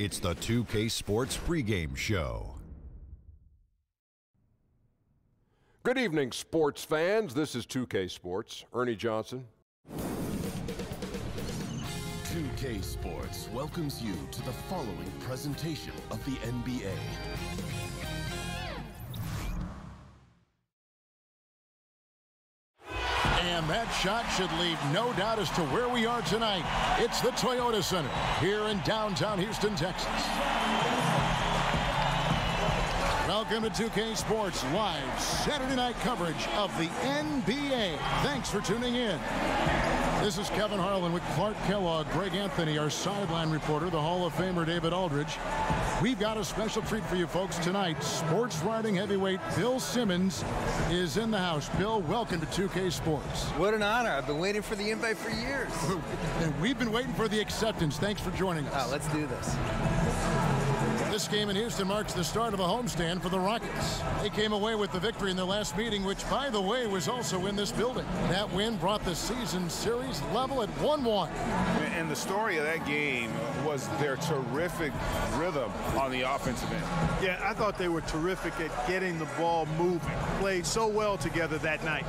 It's the 2K Sports pregame show. Good evening, sports fans. This is 2K Sports. Ernie Johnson. 2K Sports welcomes you to the following presentation of the NBA. And that shot should leave no doubt as to where we are tonight. It's the Toyota Center here in downtown Houston, Texas. Welcome to 2K Sports live Saturday night coverage of the NBA. Thanks for tuning in. This is Kevin Harlan with Clark Kellogg, Greg Anthony, our sideline reporter, the Hall of Famer David Aldridge. We've got a special treat for you folks tonight. Sports writing heavyweight Bill Simmons is in the house. Bill, welcome to 2K Sports. What an honor. I've been waiting for the invite for years. And we've been waiting for the acceptance. Thanks for joining us. Let's do this. This game in Houston marks the start of a homestand for the Rockets. They came away with the victory in their last meeting, which, by the way, was also in this building. That win brought the season series level at 1-1. And the story of that game was their terrific rhythm on the offensive end. Yeah, I thought they were terrific at getting the ball moving. Played so well together that night.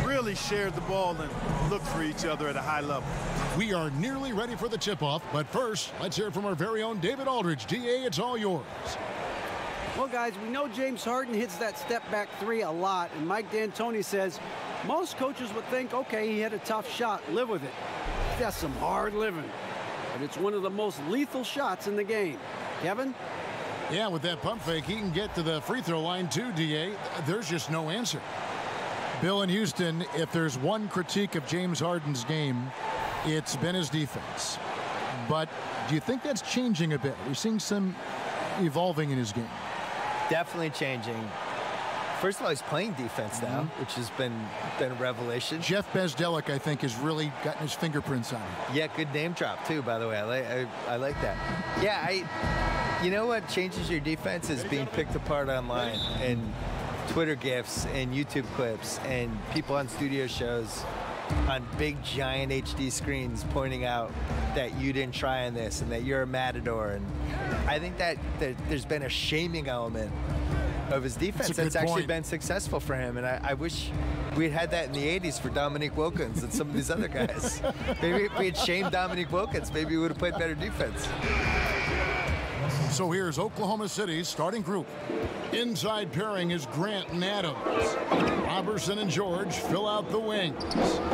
Really shared the ball and looked for each other at a high level. We are nearly ready for the tip-off, but first, let's hear from our very own David Aldridge. DA, it's all yours. Well, guys, we know James Harden hits that step-back three a lot, and Mike D'Antoni says most coaches would think, okay, he had a tough shot, live with it. That's some hard living, but it's one of the most lethal shots in the game. Kevin? Yeah, with that pump fake, he can get to the free throw line too, DA. There's just no answer. Bill in Houston, if there's one critique of James Harden's game, it's been his defense. But do you think that's changing a bit? We're seeing some evolving in his game. Definitely changing. First of all, he's playing defense now, which has been a revelation. Jeff Bezdelik, I think, has really gotten his fingerprints on it. Yeah, good name drop, too, by the way. I like that. Yeah, you know what changes your defense is being picked apart online, and Twitter GIFs and YouTube clips and people on studio shows on big giant HD screens pointing out that you didn't try on this and that you're a matador. And I think that there's been a shaming element of his defense that's actually been successful for him. And I wish we'd had that in the 80s for Dominique Wilkins and some of these other guys. Maybe if we had shamed Dominique Wilkins, maybe we would have played better defense. So here's Oklahoma City's starting group. Inside pairing is Grant and Adams. Robertson and George fill out the wings.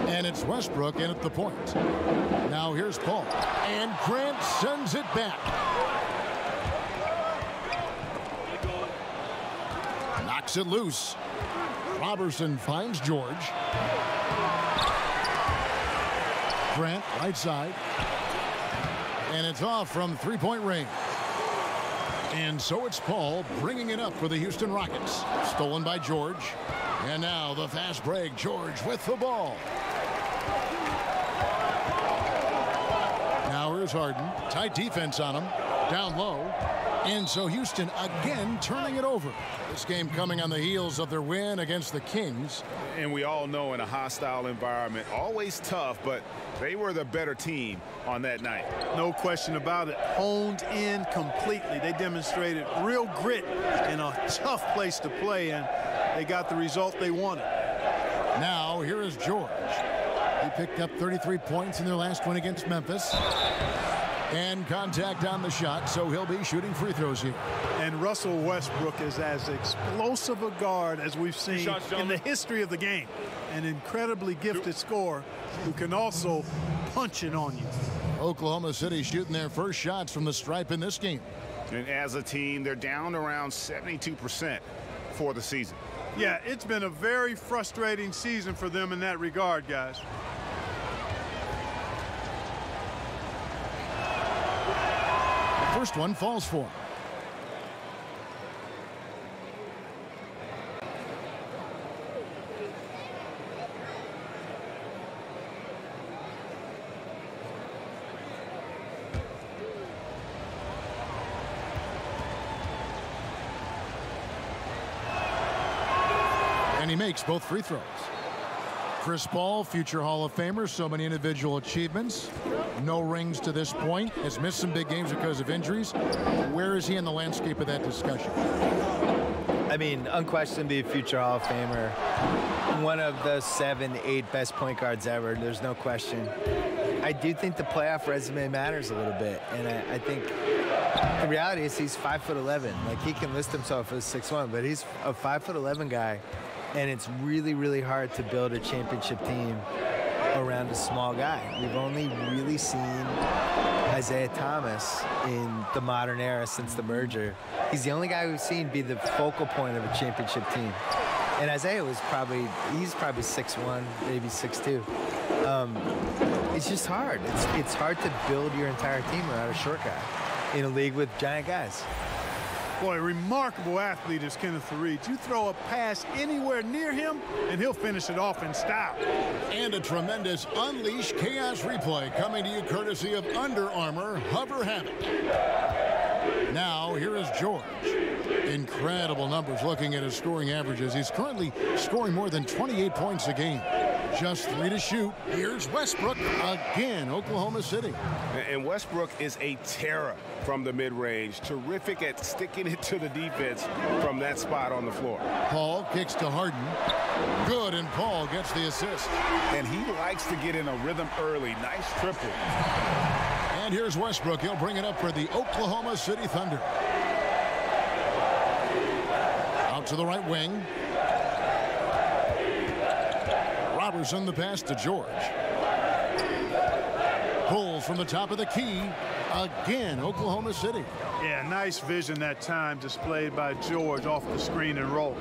And it's Westbrook in at the point. Now here's Paul. And Grant sends it back. Knocks it loose. Robertson finds George. Grant, right side. And it's off from three-point range. And so it's Paul bringing it up for the Houston Rockets. Stolen by George. And now the fast break. George with the ball. Now here's Harden. Tight defense on him. Down low. And so Houston again turning it over. This game coming on the heels of their win against the Kings. And we all know in a hostile environment, always tough, but they were the better team on that night. No question about it. Honed in completely. They demonstrated real grit in a tough place to play, and they got the result they wanted. Now here is George. He picked up 33 points in their last win against Memphis. And contact on the shot, so he'll be shooting free throws here. And Russell Westbrook is as explosive a guard as we've seen in the history of the game. An incredibly gifted scorer who can also punch it on you. Oklahoma City shooting their first shots from the stripe in this game. And as a team, they're down around 72% for the season. Yeah, it's been a very frustrating season for them in that regard, guys. First one falls for him. And he makes both free throws. Chris Paul, future Hall of Famer, so many individual achievements. No rings to this point. Has missed some big games because of injuries. Where is he in the landscape of that discussion? I mean, unquestionably a future Hall of Famer. One of the 7, 8 best point guards ever. There's no question. I do think the playoff resume matters a little bit. And I think the reality is he's 5'11". Like, he can list himself as 6'1", but he's a 5'11" guy. And it's really, really hard to build a championship team around a small guy. We've only really seen Isaiah Thomas in the modern era since the merger. He's the only guy we've seen be the focal point of a championship team. And Isaiah he's probably 6'1", maybe 6'2". It's just hard. It's hard to build your entire team around a short guy in a league with giant guys. Boy, a remarkable athlete is Kenneth Faried. You throw a pass anywhere near him, and he'll finish it off in style. And a tremendous Unleash Chaos replay coming to you courtesy of Under Armour Hover Habit. Now, here is George. Incredible numbers looking at his scoring averages. He's currently scoring more than 28 points a game. Just 3 to shoot. Here's Westbrook again, Oklahoma City. And Westbrook is a terror from the mid-range. Terrific at sticking it to the defense from that spot on the floor. Paul kicks to Harden. Good, and Paul gets the assist. And he likes to get in a rhythm early. Nice triple. And here's Westbrook. He'll bring it up for the Oklahoma City Thunder. Out to the right wing. Robertson the pass to George. Pulls from the top of the key. Again, Oklahoma City. Yeah, nice vision that time displayed by George off the screen and roll.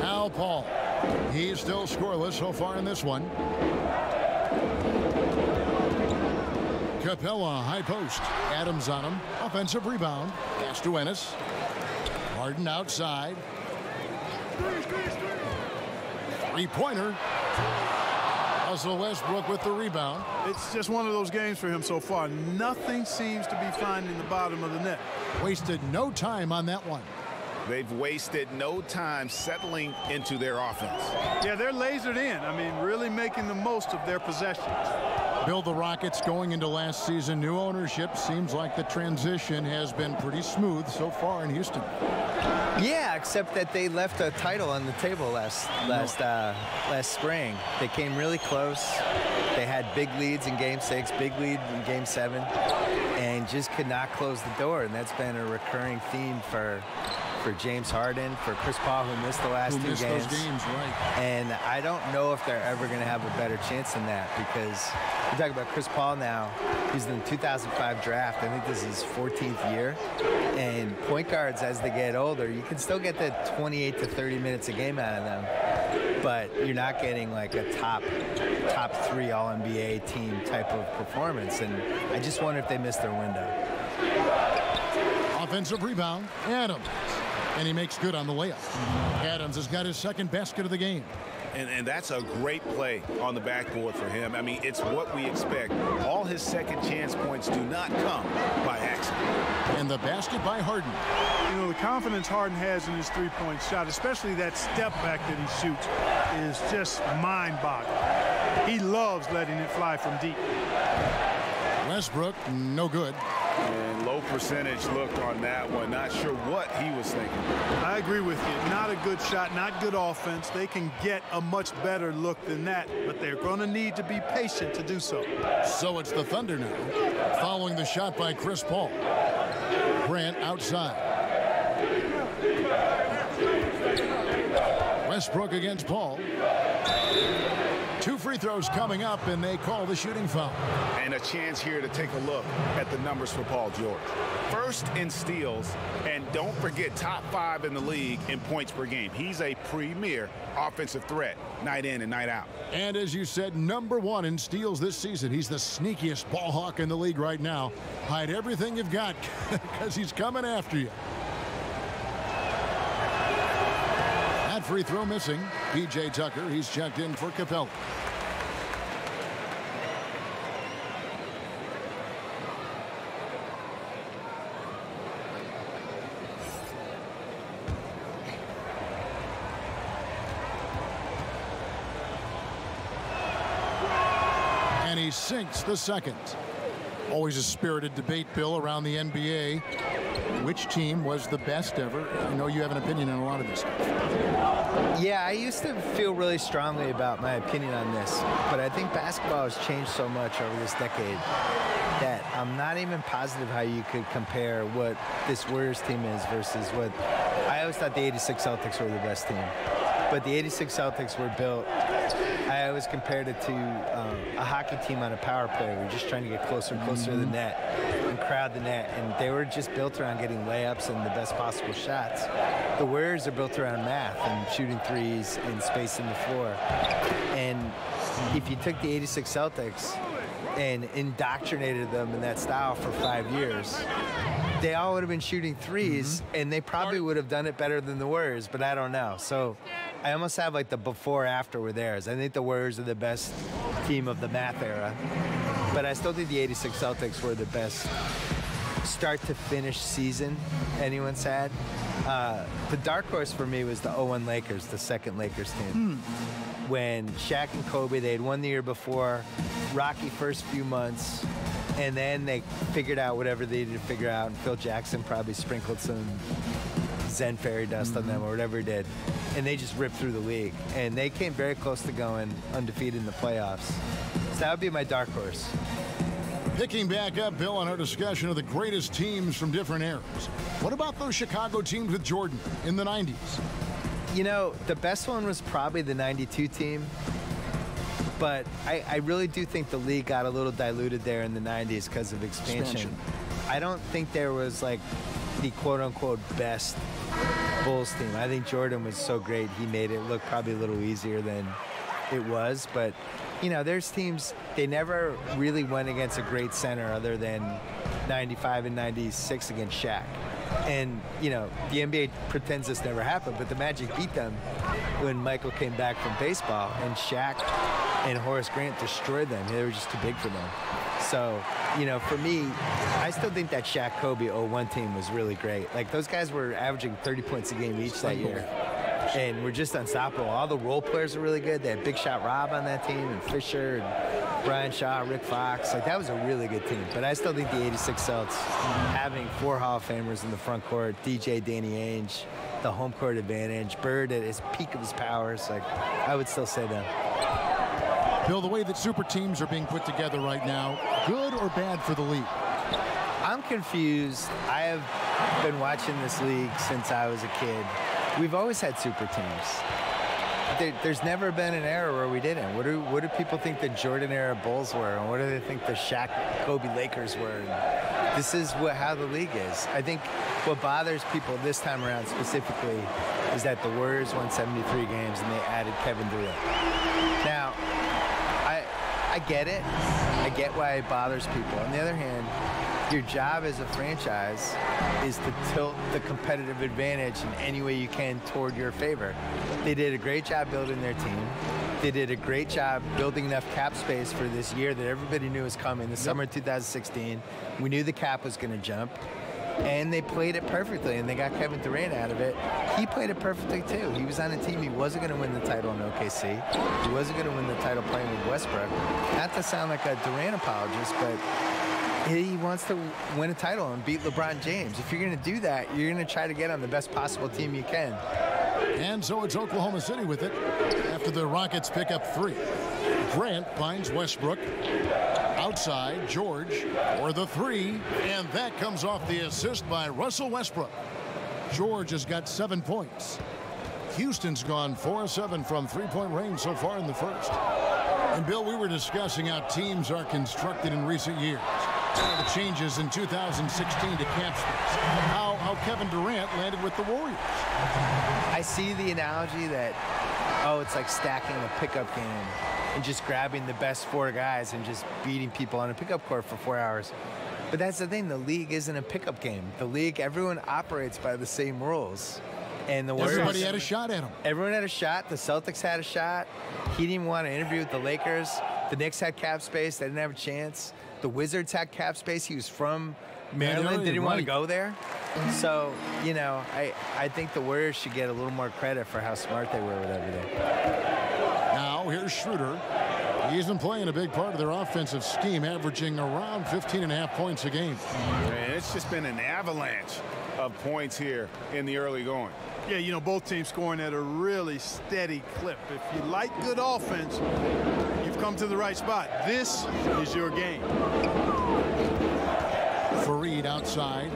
Al Paul. He's still scoreless so far in this one. Capella, high post. Adams on him. Offensive rebound. Pass to Ennis. Harden outside. Three-pointer. Russell Westbrook with the rebound. It's just one of those games for him so far. Nothing seems to be finding the bottom of the net. Wasted no time on that one. They've wasted no time settling into their offense. Yeah, they're lasered in. I mean, really making the most of their possessions. Bill, the Rockets going into last season, new ownership. Seems like the transition has been pretty smooth so far in Houston. Yeah, except that they left a title on the table last spring. They came really close. They had big leads in Game 6, big lead in Game 7, and just could not close the door. And that's been a recurring theme for James Harden, for Chris Paul, who missed the last 2 games. Those games, right. And I don't know if they're ever going to have a better chance than that, because we talk about Chris Paul now. He's in the 2005 draft. I think this is his 14th year. And point guards, as they get older, you can still get the 28 to 30 minutes a game out of them, but you're not getting like a top 3 All-NBA team type of performance. And I just wonder if they missed their window. Offensive rebound, Adams. And he makes good on the layup. Adams has got his second basket of the game. And that's a great play on the backboard for him. I mean, it's what we expect. All his second chance points do not come by accident. And the basket by Harden. You know, the confidence Harden has in his three-point shot, especially that step back that he shoots, is just mind-boggling. He loves letting it fly from deep. Westbrook, no good. And low percentage look on that one. Not sure what he was thinking. I agree with you. Not a good shot, not good offense. They can get a much better look than that, but they're going to need to be patient to do so. So it's the Thunder now, following the shot by Chris Paul. Grant outside. Westbrook against Paul. 2 free throws coming up, and they call the shooting foul. And a chance here to take a look at the numbers for Paul George. First in steals, and don't forget top 5 in the league in points per game. He's a premier offensive threat night in and night out. And as you said, #1 in steals this season. He's the sneakiest ball hawk in the league right now. Hide everything you've got because he's coming after you. That free throw missing. P.J. Tucker, he's checked in for Capella. sinks the second. Always a spirited debate, Bill, around the NBA. Which team was the best ever? I know you have an opinion on a lot of this stuff. Yeah, I used to feel really strongly about my opinion on this, but I think basketball has changed so much over this decade that I'm not even positive how you could compare what this Warriors team is versus what I always thought the '86 Celtics were the best team. But the '86 Celtics were built, I always compared it to a hockey team on a power play. We're just trying to get closer and closer to the net and crowd the net. And they were just built around getting layups and the best possible shots. The Warriors are built around math and shooting threes and spacing the floor. And if you took the '86 Celtics and indoctrinated them in that style for 5 years, they all would have been shooting threes, and they probably would have done it better than the Warriors, but I don't know. So I almost have like the before-after with theirs. I think the Warriors are the best team of the math era, but I still think the '86 Celtics were the best start-to-finish season anyone's had. The dark horse for me was the '01 Lakers, the second Lakers team. When Shaq and Kobe, they had won the year before, rocky first few months, and then they figured out whatever they needed to figure out, and Phil Jackson probably sprinkled some Zen fairy dust on them or whatever he did, and they just ripped through the league. And they came very close to going undefeated in the playoffs. So that would be my dark horse. Picking back up, Bill, on our discussion of the greatest teams from different eras. What about those Chicago teams with Jordan in the 90s? You know, the best one was probably the '92 team, but I really do think the league got a little diluted there in the '90s because of expansion. I don't think there was like the quote-unquote best Bulls team. I think Jordan was so great, he made it look probably a little easier than it was. But, you know, there's teams, they never really went against a great center other than 95 and 96 against Shaq. And, you know, the NBA pretends this never happened, but the Magic beat them when Michael came back from baseball, and Shaq and Horace Grant destroyed them. They were just too big for them. So, you know, for me, I still think that Shaq-Kobe '01 team was really great. Like, those guys were averaging 30 points a game each that year, and were just unstoppable. All the role players were really good. They had Big Shot Rob on that team, and Fisher, and Brian Shaw, Rick Fox. Like, that was a really good team. But I still think the '86 Celtics, having 4 Hall of Famers in the front court, DJ, Danny Ainge, the home court advantage, Bird at his peak of his powers, like, I would still say them. Bill, the way that super teams are being put together right now, good or bad for the league? I'm confused. I have been watching this league since I was a kid. We've always had super teams. There's never been an era where we didn't. What do people think the Jordan era Bulls were, and what do they think the Shaq, Kobe Lakers were? And this is how the league is. I think what bothers people this time around specifically is that the Warriors won 73 games and they added Kevin Durant. Now, I get it. I get why it bothers people. On the other hand, your job as a franchise is to tilt the competitive advantage in any way you can toward your favor. They did a great job building their team. They did a great job building enough cap space for this year that everybody knew was coming, the summer of 2016. We knew the cap was going to jump. And they played it perfectly, and they got Kevin Durant out of it. He played it perfectly, too. He was on a team. He wasn't going to win the title in OKC. He wasn't going to win the title playing with Westbrook. Not to sound like a Durant apologist, but he wants to win a title and beat LeBron James. If you're going to do that, you're going to try to get on the best possible team you can. And so it's Oklahoma City with it after the Rockets pick up 3. Grant finds Westbrook. Outside, George for the 3, and that comes off the assist by Russell Westbrook. George has got 7 points. Houston's gone 4-7 from three-point range so far in the first. And Bill, we were discussing how teams are constructed in recent years. The changes in 2016 to cap space. How Kevin Durant landed with the Warriors. I see the analogy that, it's like stacking a pickup game and just grabbing the best 4 guys and just beating people on a pickup court for 4 hours. But that's the thing, the league isn't a pickup game. The league, everyone operates by the same rules. And the Warriors, everybody had a shot at him. Everyone had a shot. The Celtics had a shot. He didn't want to interview with the Lakers. The Knicks had cap space. They didn't have a chance. The Wizards had cap space. He was from Maryland. Didn't want to go there. So, you know, I think the Warriors should get a little more credit for how smart they were with everything. Now, here's Schroeder. He's been playing a big part of their offensive scheme, averaging around 15.5 points a game. And it's just been an avalanche of points here in the early going. Yeah, you know, both teams scoring at a really steady clip. If you like good offense, you've come to the right spot. This is your game. Fareed outside.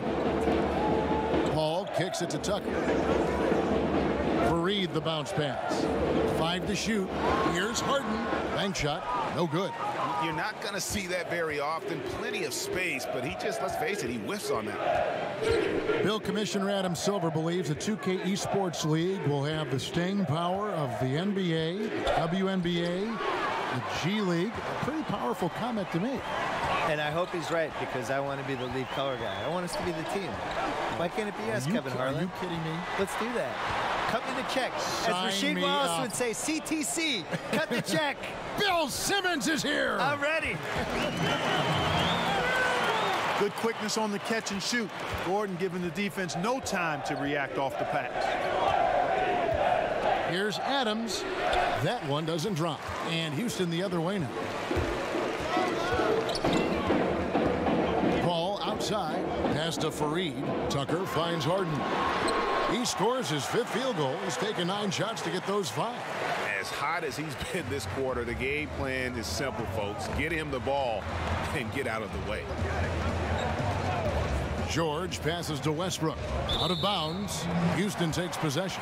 Paul kicks it to Tucker. Fareed the bounce pass. 5 to shoot. Here's Harden. Bank shot. No good. You're not going to see that very often. Plenty of space, but he just, let's face it, he whiffs on that. Bill Commissioner Adam Silver believes the 2K Esports League will have the staying power of the NBA, WNBA, the G League. A pretty powerful comment to make. And I hope he's right, because I want to be the lead color guy. I want us to be the team. Why can't it be us, Kevin Harlan? Are you kidding me? Let's do that. Cut me the check. Sign As Rasheed me Wallace up. would say, CTC. Cut the check. Bill Simmons is here. I'm ready. Good quickness on the catch and shoot. Gordon giving the defense no time to react off the pass. Here's Adams. That one doesn't drop. And Houston the other way now. Paul outside. Pass to Fareed. Tucker finds Harden. He scores his 5th field goal. He's taken 9 shots to get those 5. As hot as he's been this quarter, the game plan is simple, folks. Get him the ball and get out of the way. George passes to Westbrook. Out of bounds. Houston takes possession.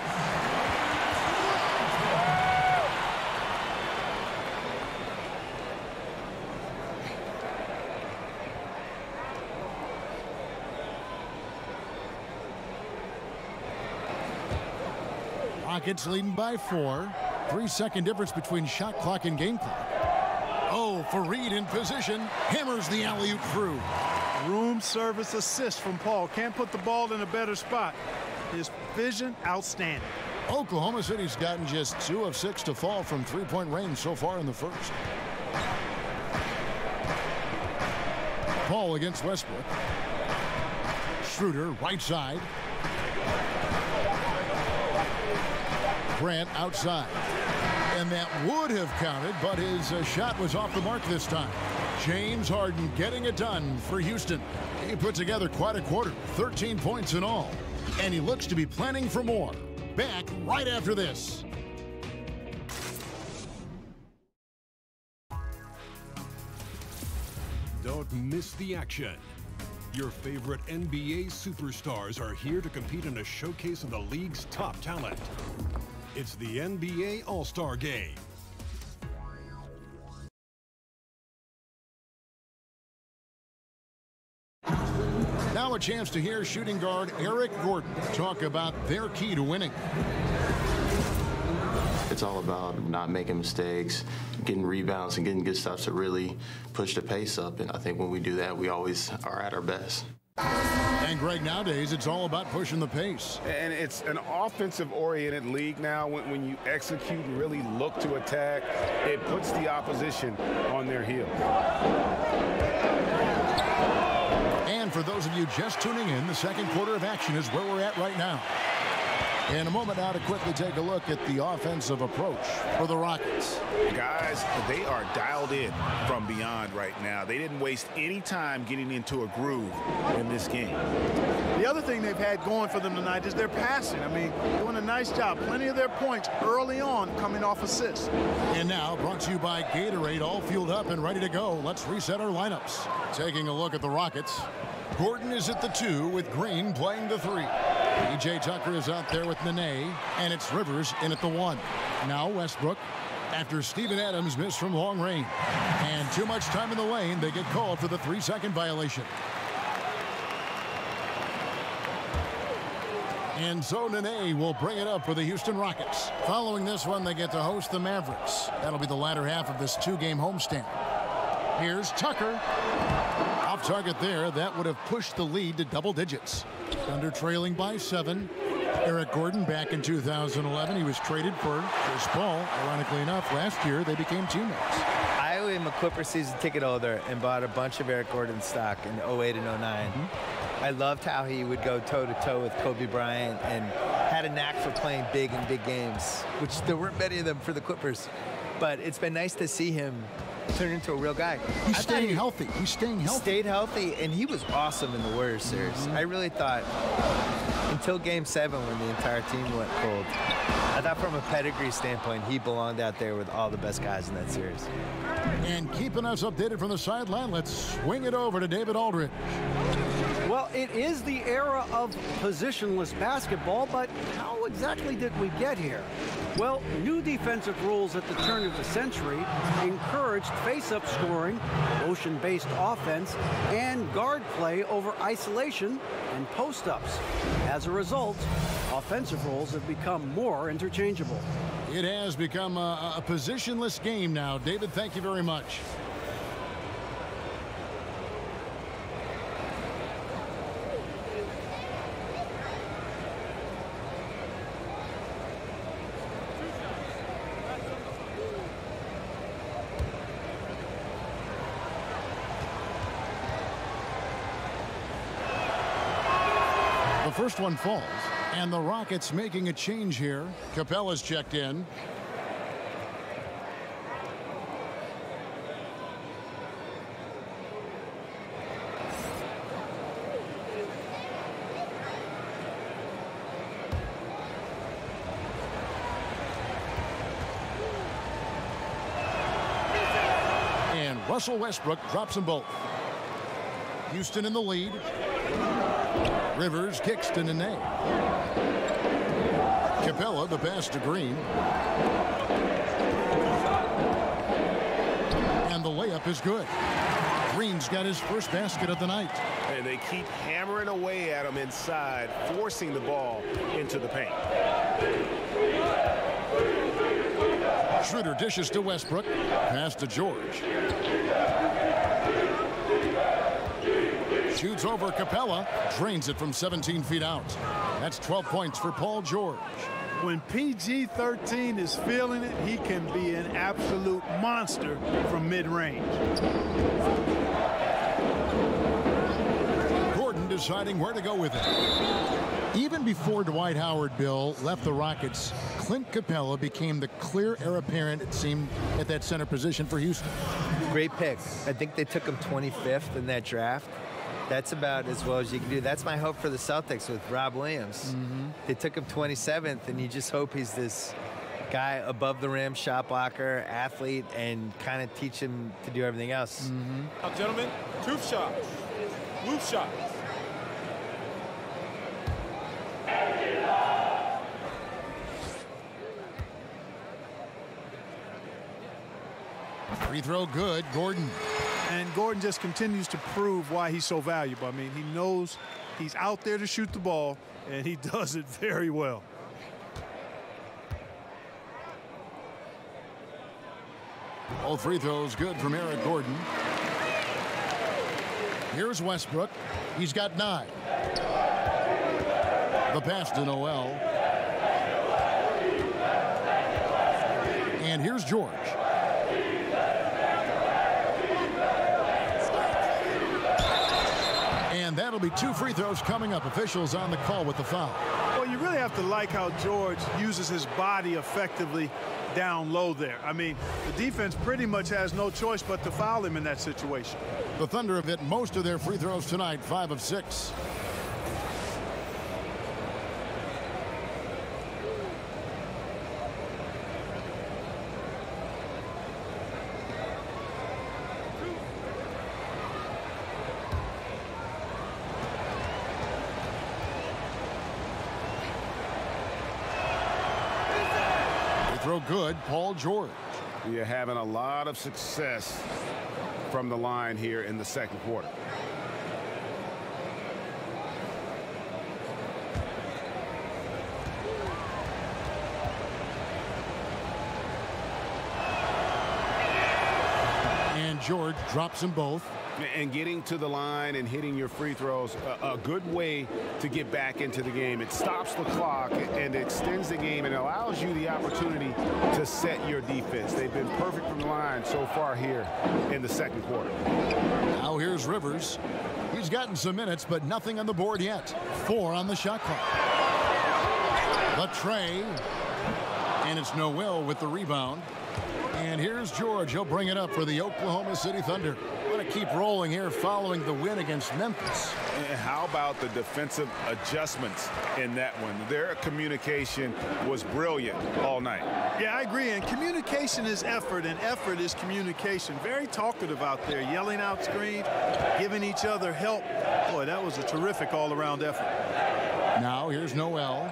Rockets leading by 4. 3-second difference between shot clock and game clock. Oh, Fareed in position. Hammers the alley-oop through. Room service assist from Paul. Can't put the ball in a better spot. His vision, outstanding. Oklahoma City's gotten just 2 of 6 to fall from 3-point range so far in the first. Paul against Westbrook. Schroeder, right side. Grant outside. And that would have counted, but his shot was off the mark this time. James Harden getting it done for Houston. He put together quite a quarter, 13 points in all. And he looks to be planning for more. Back right after this. Don't miss the action. Your favorite NBA superstars are here to compete in a showcase of the league's top talent. It's the NBA All-Star Game. Now a chance to hear shooting guard Eric Gordon talk about their key to winning. It's all about not making mistakes, getting rebounds, and getting good stuff to really push the pace up. And I think when we do that, we always are at our best. And Greg, nowadays it's all about pushing the pace. And it's an offensive-oriented league now. When you execute and really look to attack, it puts the opposition on their heels. And for those of you just tuning in, the second quarter of action is where we're at right now. In a moment now to quickly take a look at the offensive approach for the Rockets. Guys, they are dialed in from beyond right now. They didn't waste any time getting into a groove in this game. The other thing they've had going for them tonight is their passing. I mean, doing a nice job. Plenty of their points early on coming off assists. And now, brought to you by Gatorade, all fueled up and ready to go. Let's reset our lineups. Taking a look at the Rockets. Gordon is at the 2 with Green playing the 3. PJ Tucker is out there with Nene, and it's Rivers in at the 1. Now Westbrook, after Steven Adams missed from long range. And too much time in the lane, they get called for the 3-second violation. And so Nene will bring it up for the Houston Rockets. Following this one, they get to host the Mavericks. That'll be the latter half of this 2-game homestand. Here's Tucker. Off target there. That would have pushed the lead to double digits. Thunder trailing by 7. Eric Gordon back in 2011. He was traded for Chris Paul. Ironically enough, last year they became teammates. I am a Clipper season ticket holder and bought a bunch of Eric Gordon stock in 08 and 09. I loved how he would go toe-to-toe with Kobe Bryant and had got a knack for playing big in big games, which there weren't many of them for the Clippers. But it's been nice to see him turn into a real guy. He's staying healthy. He's staying healthy. Stayed healthy, and he was awesome in the Warriors series. I really thought, until Game 7 when the entire team went cold, I thought from a pedigree standpoint, he belonged out there with all the best guys in that series. And keeping us updated from the sideline, let's swing it over to David Aldridge. Well, it is the era of positionless basketball, but how exactly did we get here? Well, new defensive rules at the turn of the century encouraged face-up scoring, motion-based offense, and guard play over isolation and post-ups. As a result, offensive roles have become more interchangeable. It has become a positionless game now. David, thank you very much. The first one falls, and the Rockets making a change here. Capella's checked in. And Russell Westbrook drops them both. Houston in the lead. Rivers kicks to Nene. Capella, the pass to Green. And the layup is good. Green's got his first basket of the night. And they keep hammering away at him inside, forcing the ball into the paint. Schroeder dishes to Westbrook. Pass to George. Shoots over Capella, drains it from 17 feet out. That's 12 points for Paul George. When PG-13 is feeling it, he can be an absolute monster from mid-range. Gordon deciding where to go with it. Even before Dwight Howard, Bill, left the Rockets, Clint Capella became the clear heir apparent, it seemed, at that center position for Houston. Great pick. I think they took him 25th in that draft. That's about as well as you can do. That's my hope for the Celtics with Rob Williams. They took him 27th, and you just hope he's this guy above the rim, shot blocker, athlete, and kind of teach him to do everything else. Now, gentlemen, two shots. Loop shots. Free throw good, Gordon. And Gordon just continues to prove why he's so valuable. I mean, he knows he's out there to shoot the ball, and he does it very well. All free throws good from Eric Gordon. Here's Westbrook. He's got 9. The pass to Noel. And here's George. And that'll be 2 free throws coming up. Officials on the call with the foul. Well, you really have to like how George uses his body effectively down low there. I mean, the defense pretty much has no choice but to foul him in that situation. The Thunder have hit most of their free throws tonight, 5 of 6. Throw good, Paul George. You're having a lot of success from the line here in the second quarter. And George drops them both. And getting to the line and hitting your free throws, a good way to get back into the game. It stops the clock and extends the game and allows you the opportunity to set your defense. They've been perfect from the line so far here in the second quarter. Now here's Rivers. He's gotten some minutes, but nothing on the board yet. 4 on the shot clock. The tray. And it's Noel with the rebound. And here's George. He'll bring it up for the Oklahoma City Thunder. Want to keep rolling here following the win against Memphis. And how about the defensive adjustments in that one? Their communication was brilliant all night. Yeah, I agree. And communication is effort, and effort is communication. Very talkative out there, yelling out screens, giving each other help. Boy, that was a terrific all-around effort. Now here's Noel.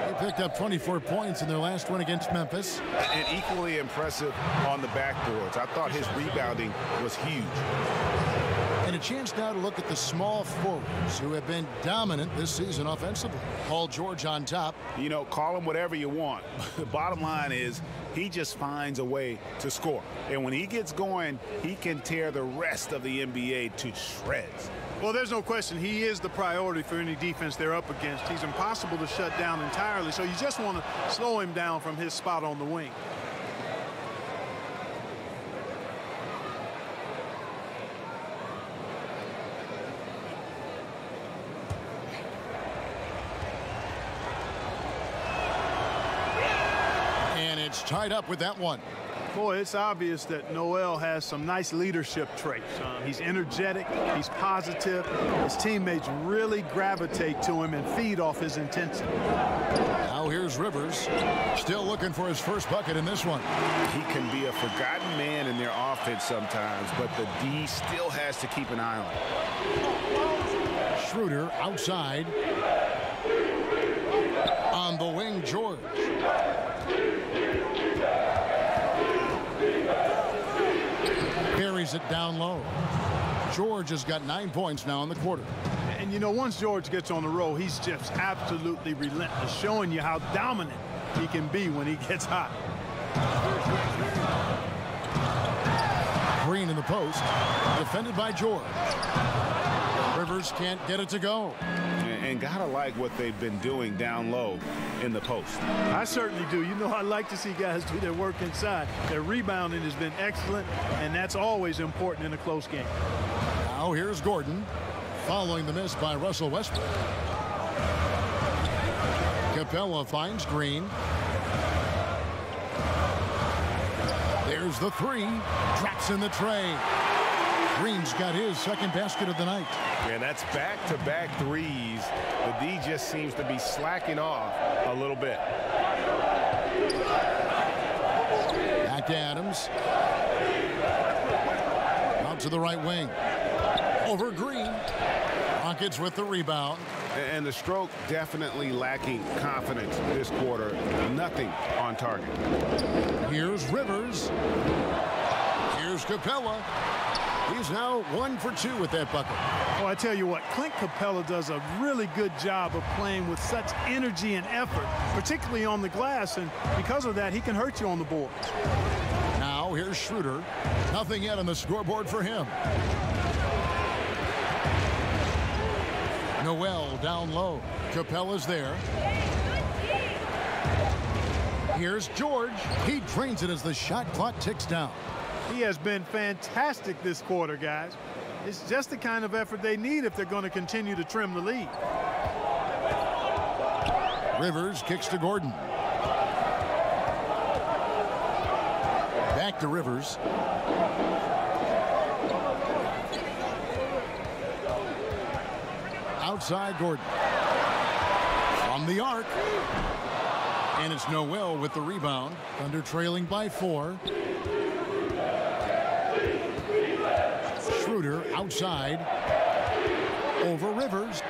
They picked up 24 points in their last win against Memphis. And equally impressive on the backboards. I thought his rebounding was huge. And a chance now to look at the small forwards who have been dominant this season offensively. Paul George on top. You know, call him whatever you want. The bottom line is he just finds a way to score. And when he gets going, he can tear the rest of the NBA to shreds. Well, there's no question he is the priority for any defense they're up against. He's impossible to shut down entirely, so you just want to slow him down from his spot on the wing. And it's tied up with that one. Boy, it's obvious that Noel has some nice leadership traits. He's energetic, he's positive. His teammates really gravitate to him and feed off his intensity. Now here's Rivers, still looking for his first bucket in this one. He can be a forgotten man in their offense sometimes, but the D still has to keep an eye on him. Schroeder outside. On the wing, George. Carries it down low. George has got 9 points now in the quarter. And, you know, once George gets on the roll, he's just absolutely relentless, showing you how dominant he can be when he gets hot. Green in the post. Defended by George. Rivers can't get it to go. And gotta like what they've been doing down low in the post. I certainly do. You know, I like to see guys do their work inside. Their rebounding has been excellent, and that's always important in a close game. Now here's Gordon, following the miss by Russell Westbrook. Capella finds Green. There's the three. Drops in the tray. Green's got his second basket of the night. And that's back-to-back threes. The D just seems to be slacking off a little bit. Back to Adams. Out to the right wing. Over Green. Rockets with the rebound. And the stroke definitely lacking confidence this quarter. Nothing on target. Here's Rivers. Here's Capella. He's now 1 for 2 with that bucket. Oh, I tell you what, Clint Capella does a really good job of playing with such energy and effort, particularly on the glass, and because of that, he can hurt you on the board. Now here's Schroeder. Nothing yet on the scoreboard for him. Noel down low. Capella's there. Here's George. He drains it as the shot clock ticks down. He has been fantastic this quarter, guys. It's just the kind of effort they need if they're going to continue to trim the lead. Rivers kicks to Gordon. Back to Rivers. Outside Gordon. From the arc. And it's Noel with the rebound. Thunder trailing by 4. Schroeder outside. Over Rivers.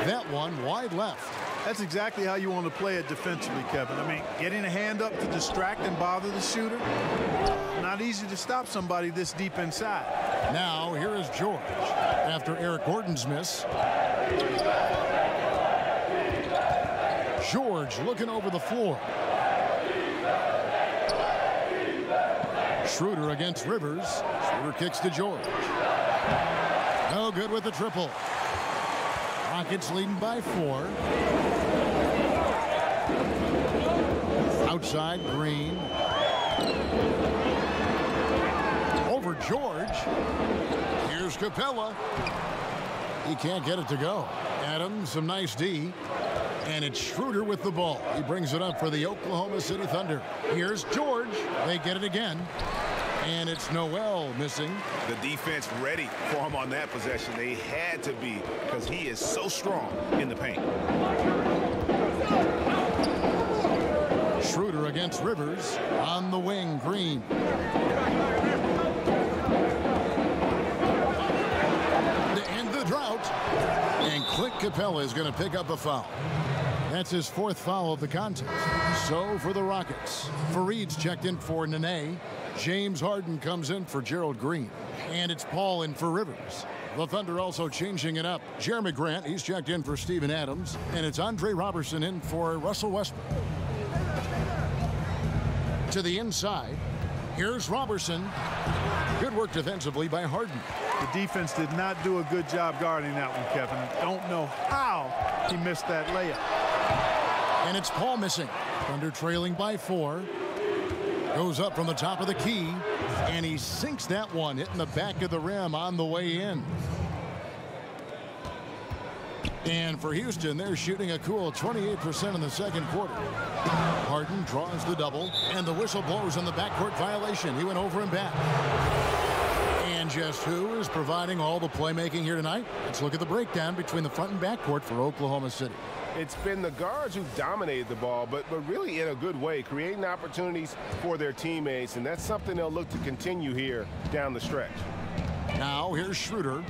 That one wide left. That's exactly how you want to play it defensively, Kevin. I mean, getting a hand up to distract and bother the shooter. Not easy to stop somebody this deep inside. Now here is George after Eric Gordon's miss. George looking over the floor. Schroeder against Rivers. Schroeder kicks to George. No good with the triple. Rockets leading by 4. Outside Green. Over George. Here's Capella. He can't get it to go. Adams, some nice D. And it's Schroeder with the ball. He brings it up for the Oklahoma City Thunder. Here's George. They get it again. And it's Noel missing. The defense ready for him on that possession. They had to be because he is so strong in the paint. Schroeder against Rivers. On the wing, Green. To end the drought. And Clint Capella is going to pick up a foul. That's his 4th foul of the contest. So for the Rockets, Fareed's checked in for Nene. James Harden comes in for Gerald Green. And it's Paul in for Rivers. The Thunder also changing it up. Jeremy Grant, he's checked in for Steven Adams. And it's Andre Robertson in for Russell Westbrook. To the inside, here's Robertson. Good work defensively by Harden. The defense did not do a good job guarding that one, Kevin. Don't know how he missed that layup. And it's Paul missing. Thunder trailing by 4. Goes up from the top of the key, and he sinks that one, hitting the back of the rim on the way in. And for Houston, they're shooting a cool 28% in the second quarter. Harden draws the double, and the whistle blows on the backcourt violation. He went over and back. And just who is providing all the playmaking here tonight? Let's look at the breakdown between the front and backcourt for Oklahoma City. It's been the guards who dominated the ball, but really in a good way, creating opportunities for their teammates, and that's something they'll look to continue here down the stretch. Now here's Schroeder.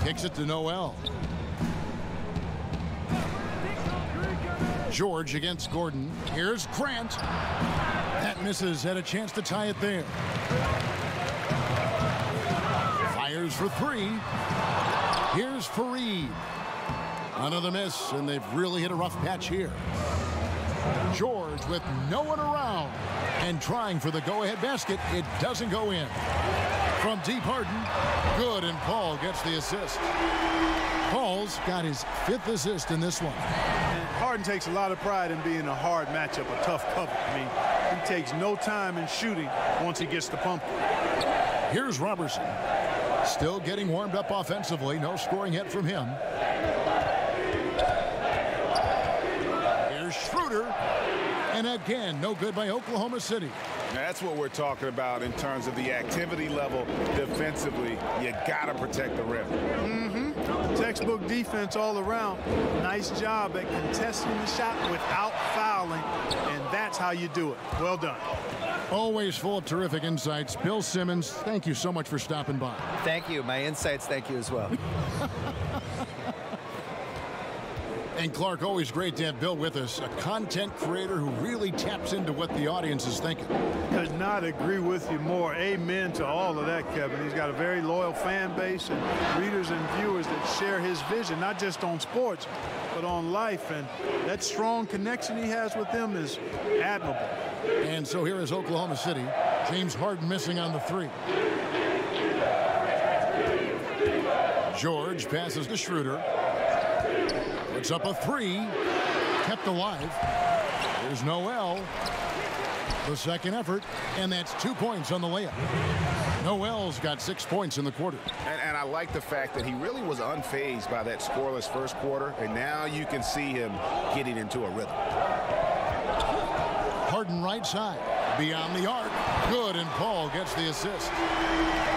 Kicks it to Noel. George against Gordon. Here's Grant. That misses. Had a chance to tie it there. Fires for 3. Here's Fareed. Another miss, and they've really hit a rough patch here. George with no one around and trying for the go-ahead basket. It doesn't go in. From deep, Harden. Good, and Paul gets the assist. Paul's got his 5th assist in this one. And Harden takes a lot of pride in being a hard matchup, a tough cover. I mean, he takes no time in shooting once he gets the pump. Here's Robertson. Still getting warmed up offensively. No scoring yet from him. Here's Schroeder. And again, no good by Oklahoma City. That's what we're talking about in terms of the activity level defensively. You got to protect the rim. Textbook defense all around. Nice job at contesting the shot without fouling, and that's how you do it. Well done. Always full of terrific insights. Bill Simmons, thank you so much for stopping by. Thank you. My insights, thank you as well. And Clark, always great to have Bill with us, a content creator who really taps into what the audience is thinking. Could not agree with you more. Amen to all of that, Kevin. He's got a very loyal fan base and readers and viewers that share his vision, not just on sports, but on life. And that strong connection he has with them is admirable. And so here is Oklahoma City. James Harden missing on the 3. George passes to Schroeder. Puts up a 3. Kept alive. There's Noel. The second effort. And that's 2 points on the layup. Noel's got 6 points in the quarter. And I like the fact that he really was unfazed by that scoreless first quarter. And now you can see him getting into a rhythm. Harden right side. Beyond the arc. Good, and Paul gets the assist.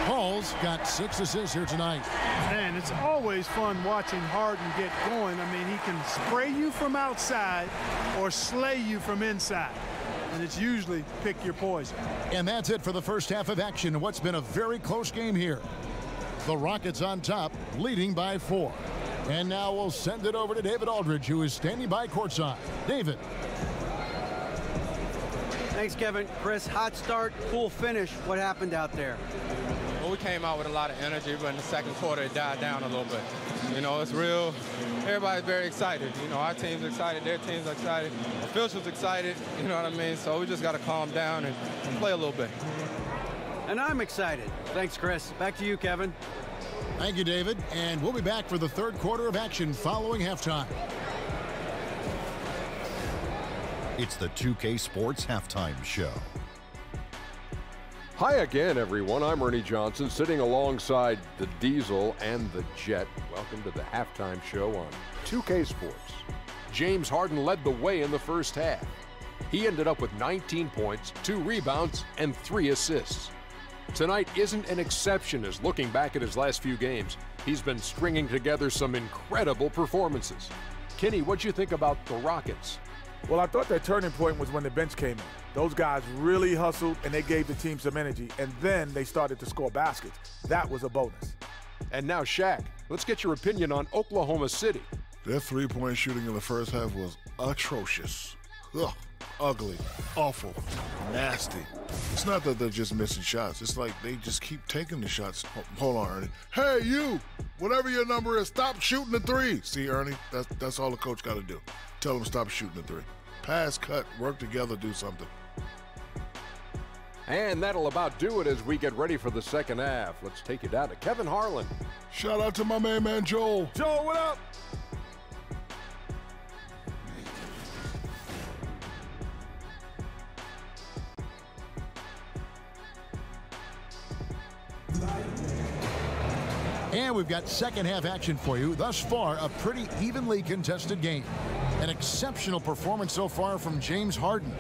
Paul's got 6 assists here tonight. Man, it's always fun watching Harden get going. I mean, he can spray you from outside or slay you from inside. And it's usually pick your poison. And that's it for the first half of action in what's been a very close game here. The Rockets on top, leading by 4. And now we'll send it over to David Aldridge, who is standing by courtside. David. Thanks, Kevin. Chris, hot start, cool finish. What happened out there? Well, we came out with a lot of energy, but in the second quarter, it died down a little bit. You know, it's real. Everybody's very excited. You know, our team's excited, their team's excited, officials excited, you know what I mean? So we just got to calm down and play a little bit. And I'm excited. Thanks, Chris. Back to you, Kevin. Thank you, David. And we'll be back for the third quarter of action following halftime. It's the 2K Sports Halftime Show. Hi again, everyone. I'm Ernie Johnson, sitting alongside the Diesel and the Jet. Welcome to the halftime show on 2K Sports. James Harden led the way in the first half. He ended up with 19 points, 2 rebounds, and 3 assists. Tonight isn't an exception as looking back at his last few games, he's been stringing together some incredible performances. Kenny, what'd you think about the Rockets? Well, I thought that turning point was when the bench came in. Those guys really hustled, and they gave the team some energy, and then they started to score baskets. That was a bonus. And now, Shaq, let's get your opinion on Oklahoma City. Their three-point shooting in the first half was atrocious. Ugh, ugly, awful, nasty. It's not that they're just missing shots. It's like they just keep taking the shots. Hold on, Ernie. Hey, you, whatever your number is, stop shooting the three. See, Ernie, that's all the coach got to do. Tell them stop shooting the three. Pass, cut, work together, do something. And that'll about do it as we get ready for the second half. Let's take you down to Kevin Harlan. Shout out to my main man, Joel. Joel, what up? And we've got second half action for you. Thus far, a pretty evenly contested game. An exceptional performance so far from James Harden.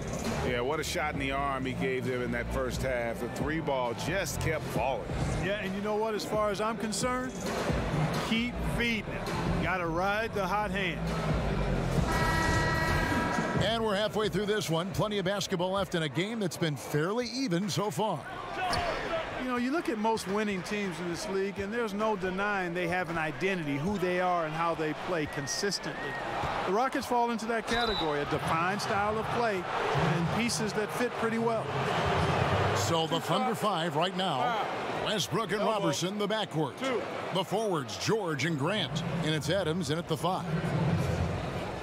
Yeah, what a shot in the arm he gave them in that first half. The three ball just kept falling. Yeah, and you know what, as far as I'm concerned, keep feeding it. Got to ride the hot hand. And we're halfway through this one. Plenty of basketball left in a game that's been fairly even so far. You know, you look at most winning teams in this league, and there's no denying they have an identity, who they are and how they play consistently. The Rockets fall into that category, a defined style of play and pieces that fit pretty well. So the Thunder 5 right now. Westbrook and Robertson, the backcourt. The forwards, George and Grant. And it's Adams in at the 5.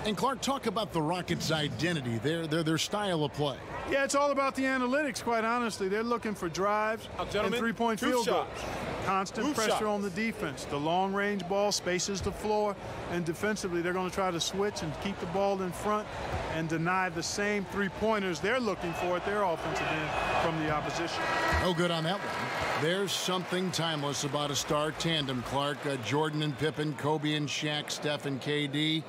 And Clark, talk about the Rockets' identity, their style of play. Yeah, it's all about the analytics, quite honestly. They're looking for drives and three-point field goals. Constant pressure on the defense. The long-range ball spaces the floor, and defensively they're going to try to switch and keep the ball in front and deny the same three-pointers they're looking for at their offensive end from the opposition. Oh, good on that one. There's something timeless about a star tandem, Clark. Jordan and Pippen, Kobe and Shaq, Steph and KD.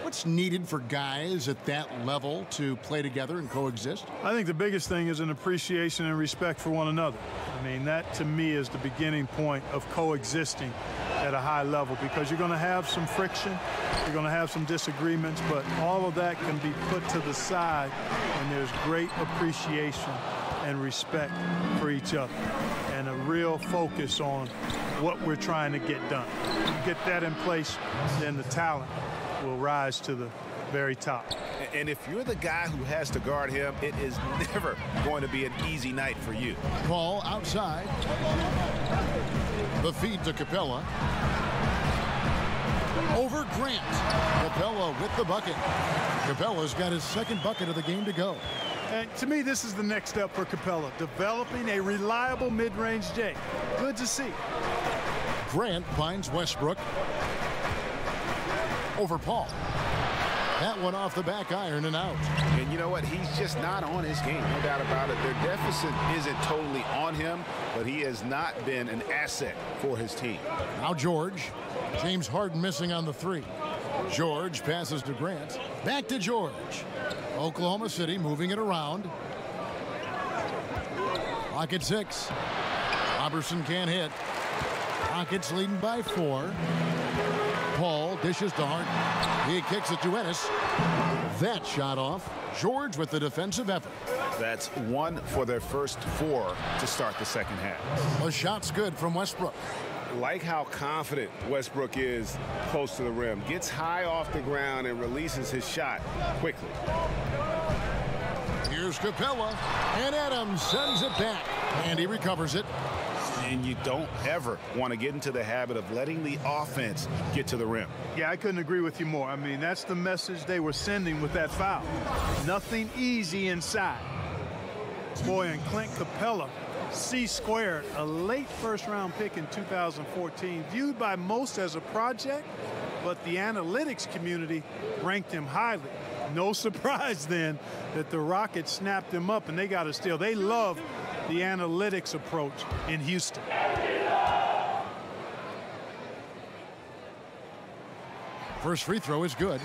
What's needed for guys at that level to play together and coexist? I think the biggest thing is an appreciation and respect for one another. I mean, that to me is the beginning point of coexisting at a high level, because you're going to have some friction, you're going to have some disagreements, but all of that can be put to the side when there's great appreciation and respect for each other and a real focus on what we're trying to get done. You get that in place, then the talent will rise to the very top. And if you're the guy who has to guard him, it is never going to be an easy night for you. Ball outside. The feed to Capella. Over Grant. Capella with the bucket. Capella's got his second bucket of the game to go. And to me, this is the next step for Capella, developing a reliable mid-range J. Good to see. Grant finds Westbrook. Over Paul. That one off the back iron and out. And you know what? He's just not on his game. No doubt about it. Their deficit isn't totally on him, but he has not been an asset for his team. Now George. James Harden missing on the 3. George passes to Grant. Back to George. Oklahoma City moving it around. Rockets 6. Robertson can't hit. Rockets leading by 4. Paul dishes to Harden. He kicks it to Ennis. That shot off. George with the defensive effort. That's 1 for their first 4 to start the second half. The shot's good from Westbrook. Like how confident Westbrook is close to the rim. Gets high off the ground and releases his shot quickly. Here's Capella. And Adams sends it back. And he recovers it. And you don't ever want to get into the habit of letting the offense get to the rim. Yeah, I couldn't agree with you more. I mean, that's the message they were sending with that foul. Nothing easy inside. Boy, and Clint Capella, C-squared, a late first-round pick in 2014, viewed by most as a project, but the analytics community ranked him highly. No surprise then that the Rockets snapped him up and they got a steal. They love the analytics approach in Houston. First free throw is good.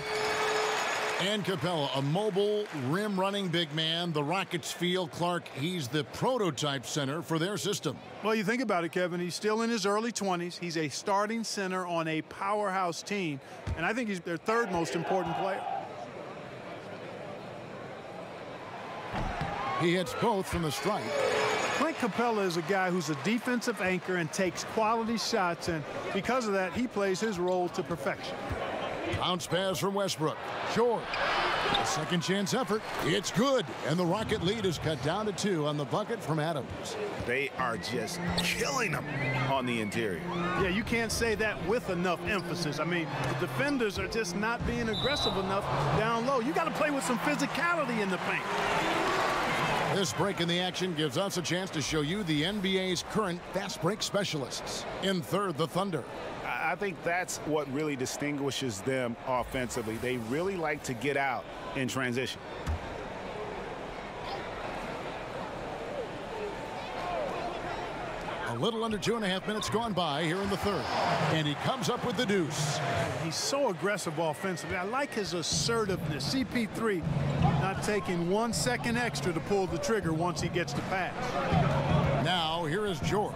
And Capella, a mobile, rim-running big man. The Rockets feel, Clark, he's the prototype center for their system. Well, you think about it, Kevin. He's still in his early 20s. He's a starting center on a powerhouse team, and I think he's their third most important player. He hits both from the stripe. Clint Capella is a guy who's a defensive anchor and takes quality shots, and because of that, he plays his role to perfection. Bounce pass from Westbrook. George. A second chance effort. It's good. And the Rocket lead is cut down to 2 on the bucket from Adams. They are just killing them on the interior. Yeah, you can't say that with enough emphasis. I mean, the defenders are just not being aggressive enough down low. You got to play with some physicality in the paint. This break in the action gives us a chance to show you the NBA's current fast break specialists. In third, the Thunder. I think that's what really distinguishes them offensively. They really like to get out in transition. A little under 2.5 minutes gone by here in the third. And he comes up with the deuce. He's so aggressive offensively. I like his assertiveness. CP3 not taking 1 second extra to pull the trigger once he gets the pass. Now, here is George.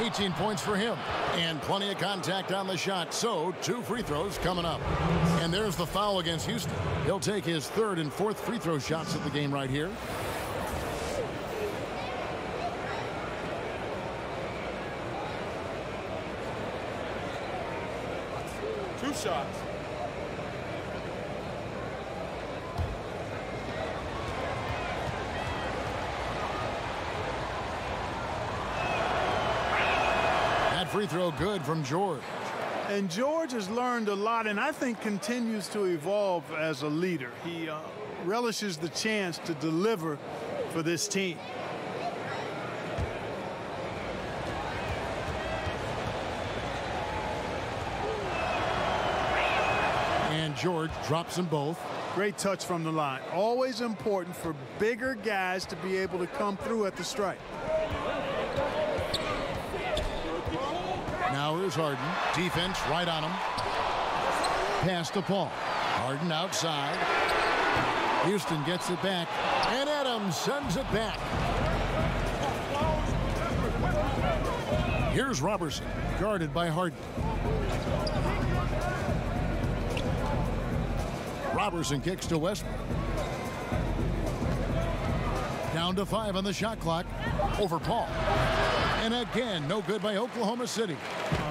18 points for him. And plenty of contact on the shot. So, 2 free throws coming up. And there's the foul against Houston. He'll take his 3rd and 4th free throw shots of the game right here. Two shots. That free throw good from George. And George has learned a lot and I think continues to evolve as a leader. He relishes the chance to deliver for this team. And George drops them both. Great touch from the line. Always important for bigger guys to be able to come through at the stripe. Now here's Harden. Defense right on him. Pass to Paul. Harden outside. Houston gets it back. And Adams sends it back. Here's Robertson, guarded by Harden. Robertson kicks to Westbrook. Down to 5 on the shot clock. Over Paul. And again, no good by Oklahoma City.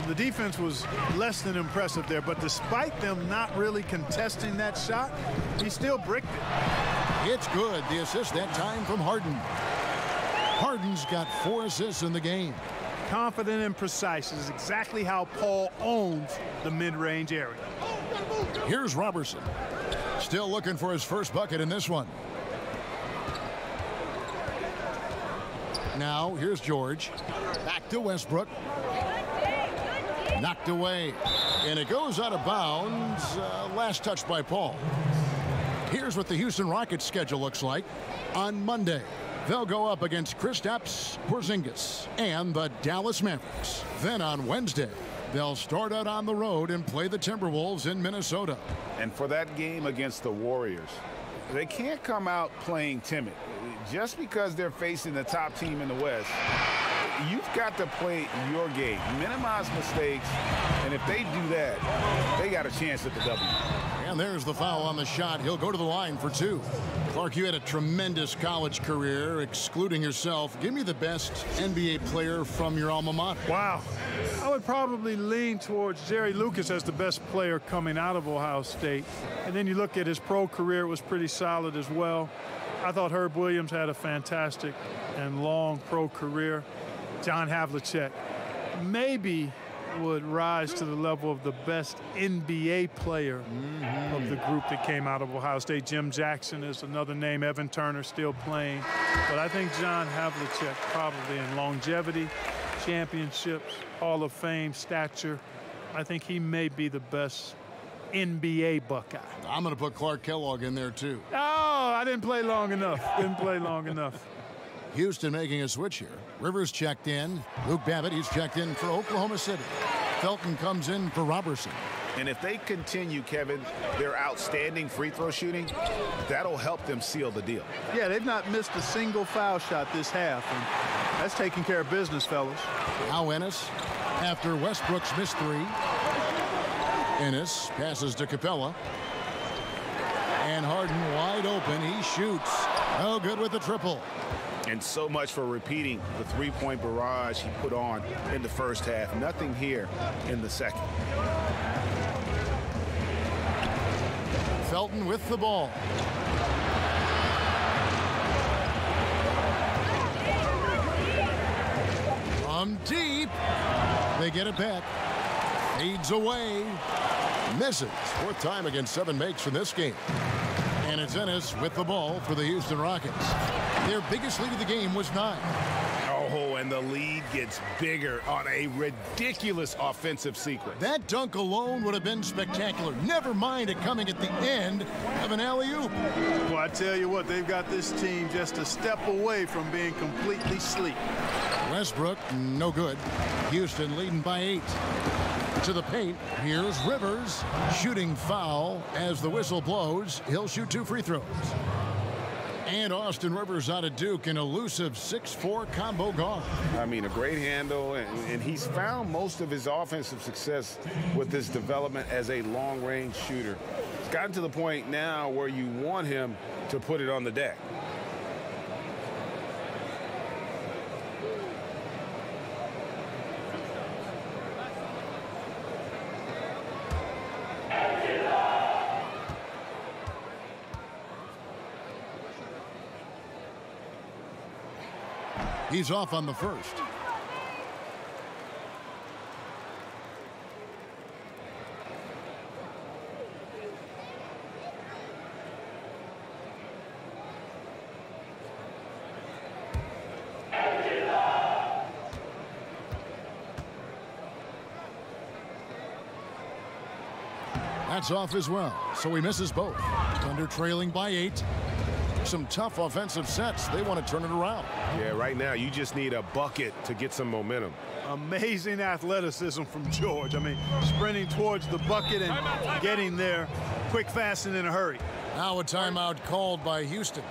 The defense was less than impressive there, but despite them not really contesting that shot, he still bricked it. It's good. The assist that time from Harden. Harden's got 4 assists in the game. Confident and precise is exactly how Paul owns the mid-range area. Here's Robertson. Still looking for his first bucket in this one. Now, here's George. Back to Westbrook. Knocked away. And it goes out of bounds. Last touch by Paul. Here's what the Houston Rockets schedule looks like. On Monday, they'll go up against Kristaps Porzingis and the Dallas Mavericks. Then on Wednesday, they'll start out on the road and play the Timberwolves in Minnesota. And for that game against the Warriors, they can't come out playing timid. Just because they're facing the top team in the West, you've got to play your game, minimize mistakes, and if they do that, they got a chance at the W. And there's the foul on the shot. He'll go to the line for 2. Clark, you had a tremendous college career, excluding yourself. Give me the best NBA player from your alma mater. Wow. I would probably lean towards Jerry Lucas as the best player coming out of Ohio State. And then you look at his pro career, it was pretty solid as well. I thought Herb Williams had a fantastic and long pro career. John Havlicek maybe would rise to the level of the best NBA player of the group that came out of Ohio State. Jim Jackson is another name. Evan Turner still playing. But I think John Havlicek probably in longevity, championships, Hall of Fame, stature. I think he may be the best NBA Buckeye. I'm going to put Clark Kellogg in there, too. Oh, I didn't play long enough. Didn't play long enough. Houston making a switch here. Rivers checked in. Luke Babbitt, he's checked in for Oklahoma City. Felton comes in for Robertson. And if they continue, Kevin, their outstanding free throw shooting, that'll help them seal the deal. Yeah, they've not missed a single foul shot this half, and that's taking care of business, fellas. Now Ennis, after Westbrook's missed three. Ennis passes to Capella. And Harden wide open. He shoots. No good with the triple. And so much for repeating the three-point barrage he put on in the first half. Nothing here in the second. Felton with the ball. From deep. They get it back. Fades away. Misses. Fourth time against 7 makes in this game. And it's Ennis with the ball for the Houston Rockets. Their biggest lead of the game was 9. Oh, and the lead gets bigger on a ridiculous offensive sequence. That dunk alone would have been spectacular. Never mind it coming at the end of an alley-oop. Well, I tell you what, they've got this team just a step away from being completely sleep. Westbrook, no good. Houston leading by 8. To the paint, here's Rivers. Shooting foul as the whistle blows. He'll shoot 2 free throws. And Austin Rivers out of Duke, an elusive 6'4" combo guard. I mean, a great handle, and he's found most of his offensive success with his development as a long-range shooter. It's gotten to the point now where you want him to put it on the deck. He's off on the first. That's off as well, so he misses both. Thunder trailing by 8. Some tough offensive sets. They want to turn it around. Yeah, right now you just need a bucket to get some momentum. Amazing athleticism from George. I mean, sprinting towards the bucket and getting there quick, fast, and in a hurry. Now a timeout called by Houston.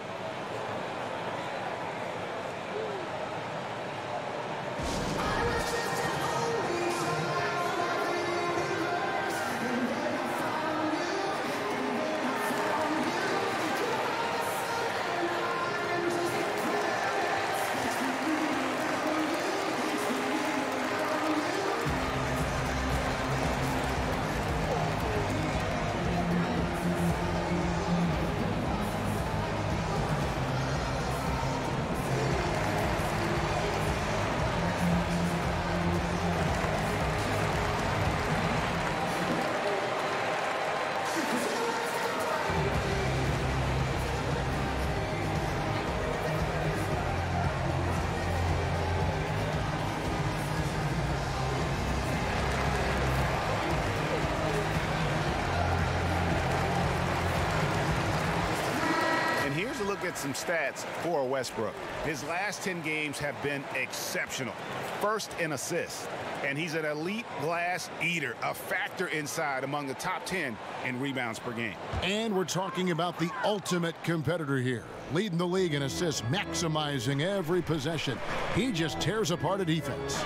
At some stats for Westbrook. His last 10 games have been exceptional. First in assists, and he's an elite glass eater, a factor inside among the top 10 in rebounds per game. And we're talking about the ultimate competitor here, leading the league in assists, maximizing every possession. He just tears apart a defense.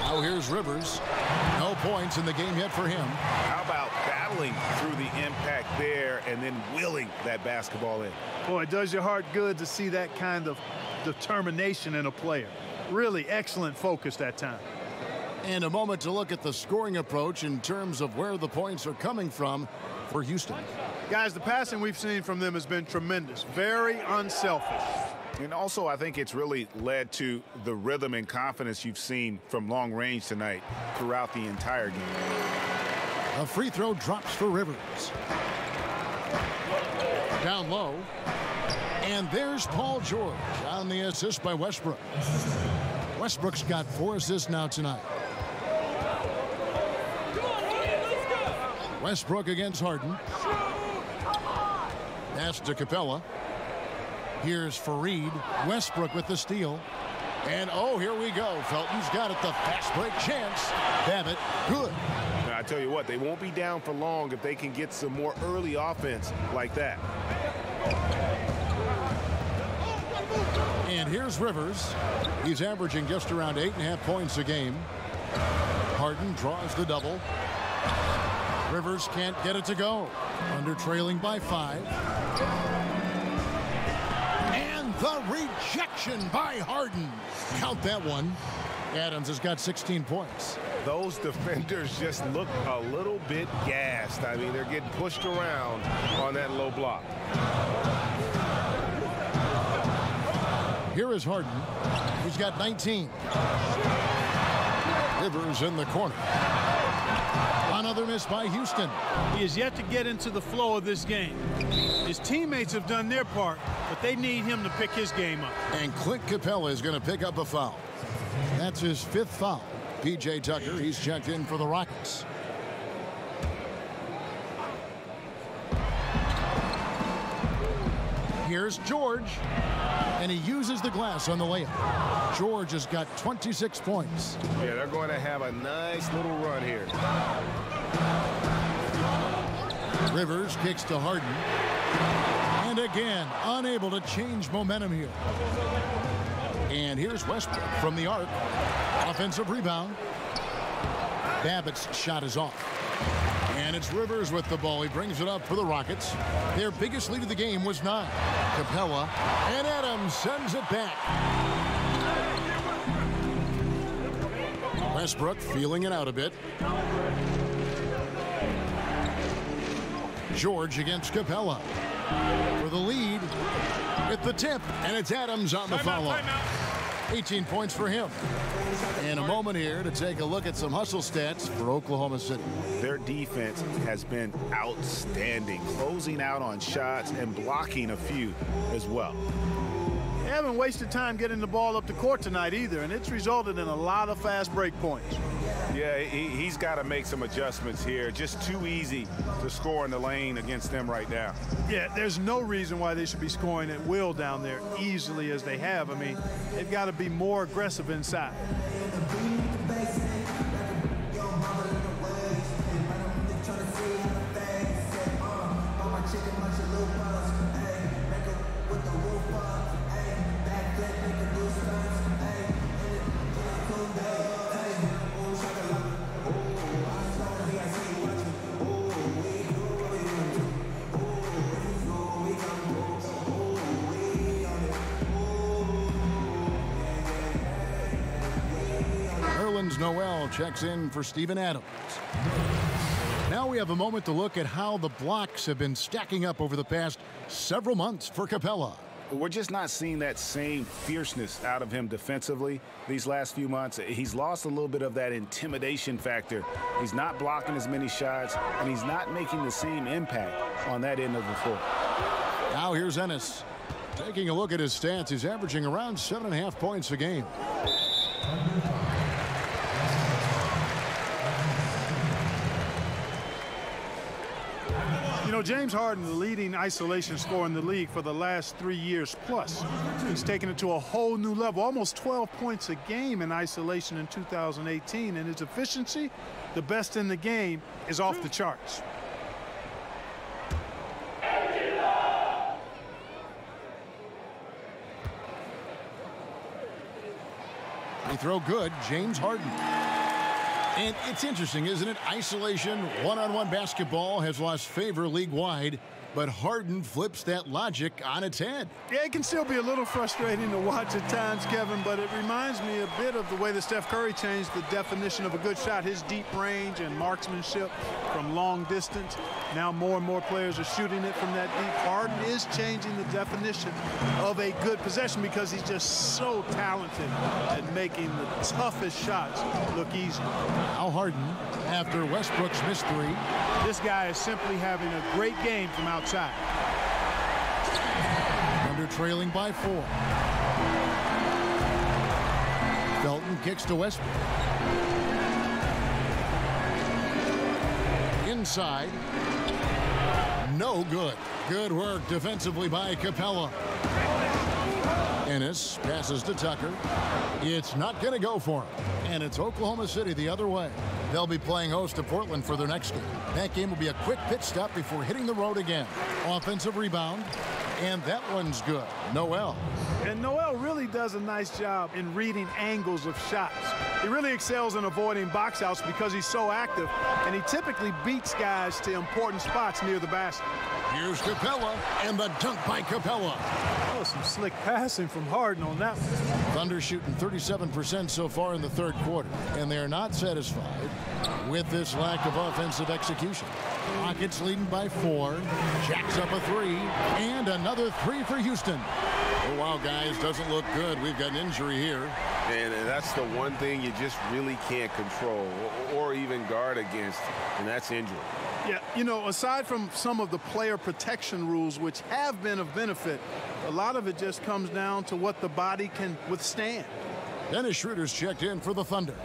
Now here's Rivers. No points in the game yet for him. How about battling through the impact there and then willing that basketball in? Boy, it does your heart good to see that kind of determination in a player. Really excellent focus that time. And a moment to look at the scoring approach in terms of where the points are coming from for Houston. Guys, the passing we've seen from them has been tremendous. Very unselfish. And also, I think it's really led to the rhythm and confidence you've seen from long range tonight throughout the entire game. A free throw drops for Rivers. Down low. And there's Paul George on the assist by Westbrook. Westbrook's got 4 assists now tonight. Westbrook against Harden. Pass to Capella. Here's Fareed. Westbrook with the steal. And, oh, here we go. Felton's got it. The fast break chance. Babbitt, good. I I tell you what, they won't be down for long if they can get some more early offense like that. And here's Rivers. He's averaging just around 8.5 points a game. Harden draws the double. Rivers can't get it to go. Under trailing by 5. And the rejection by Harden. Count that one. Adams has got 16 points. Those defenders just look a little bit gassed. I mean, they're getting pushed around on that low block. Here is Harden. He's got 19. Rivers in the corner. Another miss by Houston. He has yet to get into the flow of this game. His teammates have done their part, but they need him to pick his game up. And Clint Capella is going to pick up a foul. That's his 5th foul. P.J. Tucker, he's checked in for the Rockets. Here's George, and he uses the glass on the layup. George has got 26 points. Yeah, they're going to have a nice little run here. Rivers kicks to Harden. And again, unable to change momentum here. And here's Westbrook from the arc. Offensive rebound. Babbitt's shot is off. And it's Rivers with the ball. He brings it up for the Rockets. Their biggest lead of the game was 9. Capella, and Adams sends it back. Westbrook feeling it out a bit. George against Capella for the lead with the tip, and it's Adams on the foul. 18 points for him. And a moment here to take a look at some hustle stats for Oklahoma City. Their defense has been outstanding, closing out on shots and blocking a few as well. They haven't wasted time getting the ball up the court tonight either, and it's resulted in a lot of fast break points. Yeah, he's got to make some adjustments here. Just too easy to score in the lane against them right now. Yeah, there's no reason why they should be scoring at will down there easily as they have. I mean, they've got to be more aggressive inside. Noel checks in for Steven Adams. Now we have a moment to look at how the blocks have been stacking up over the past several months for Capella. We're just not seeing that same fierceness out of him defensively these last few months. He's lost a little bit of that intimidation factor. He's not blocking as many shots, and he's not making the same impact on that end of the floor. Now here's Ennis. Taking a look at his stats, he's averaging around 7.5 points a game. You know, James Harden, the leading isolation scorer in the league for the last 3 years plus. He's taken it to a whole new level, almost 12 points a game in isolation in 2018. And his efficiency, the best in the game, is off the charts. They throw good, James Harden. And it's interesting, isn't it? Isolation, one-on-one basketball has lost favor league-wide, but Harden flips that logic on its head. Yeah, it can still be a little frustrating to watch at times, Kevin, but it reminds me a bit of the way that Steph Curry changed the definition of a good shot, his deep range and marksmanship from long distance. Now more and more players are shooting it from that deep. Harden is changing the definition of a good possession because he's just so talented at making the toughest shots look easy. Now Harden, after Westbrook's missed 3. This guy is simply having a great game from outside. Under trailing by 4. Felton kicks to Westbrook. Inside. No good. Good work defensively by Capella. Ennis passes to Tucker. It's not going to go for him. And it's Oklahoma City the other way. They'll be playing host to Portland for their next game. That game will be a quick pit stop before hitting the road again. Offensive rebound, and that one's good. Noel. And Noel really does a nice job in reading angles of shots. He really excels in avoiding box outs because he's so active, and he typically beats guys to important spots near the basket. Here's Capella, and the dunk by Capella. Oh, some slick passing from Harden on that one. Thunder shooting 37% so far in the third quarter, and they are not satisfied with this lack of offensive execution. Rockets leading by 4. Jacks up a 3, and another 3 for Houston. Oh, wow, guys, doesn't look good. We've got an injury here. And that's the one thing you just really can't control or even guard against, and that's injury. Yeah, you know, aside from some of the player protection rules, which have been of benefit, a lot of it just comes down to what the body can withstand. Dennis Schroeder's checked in for the Thunder.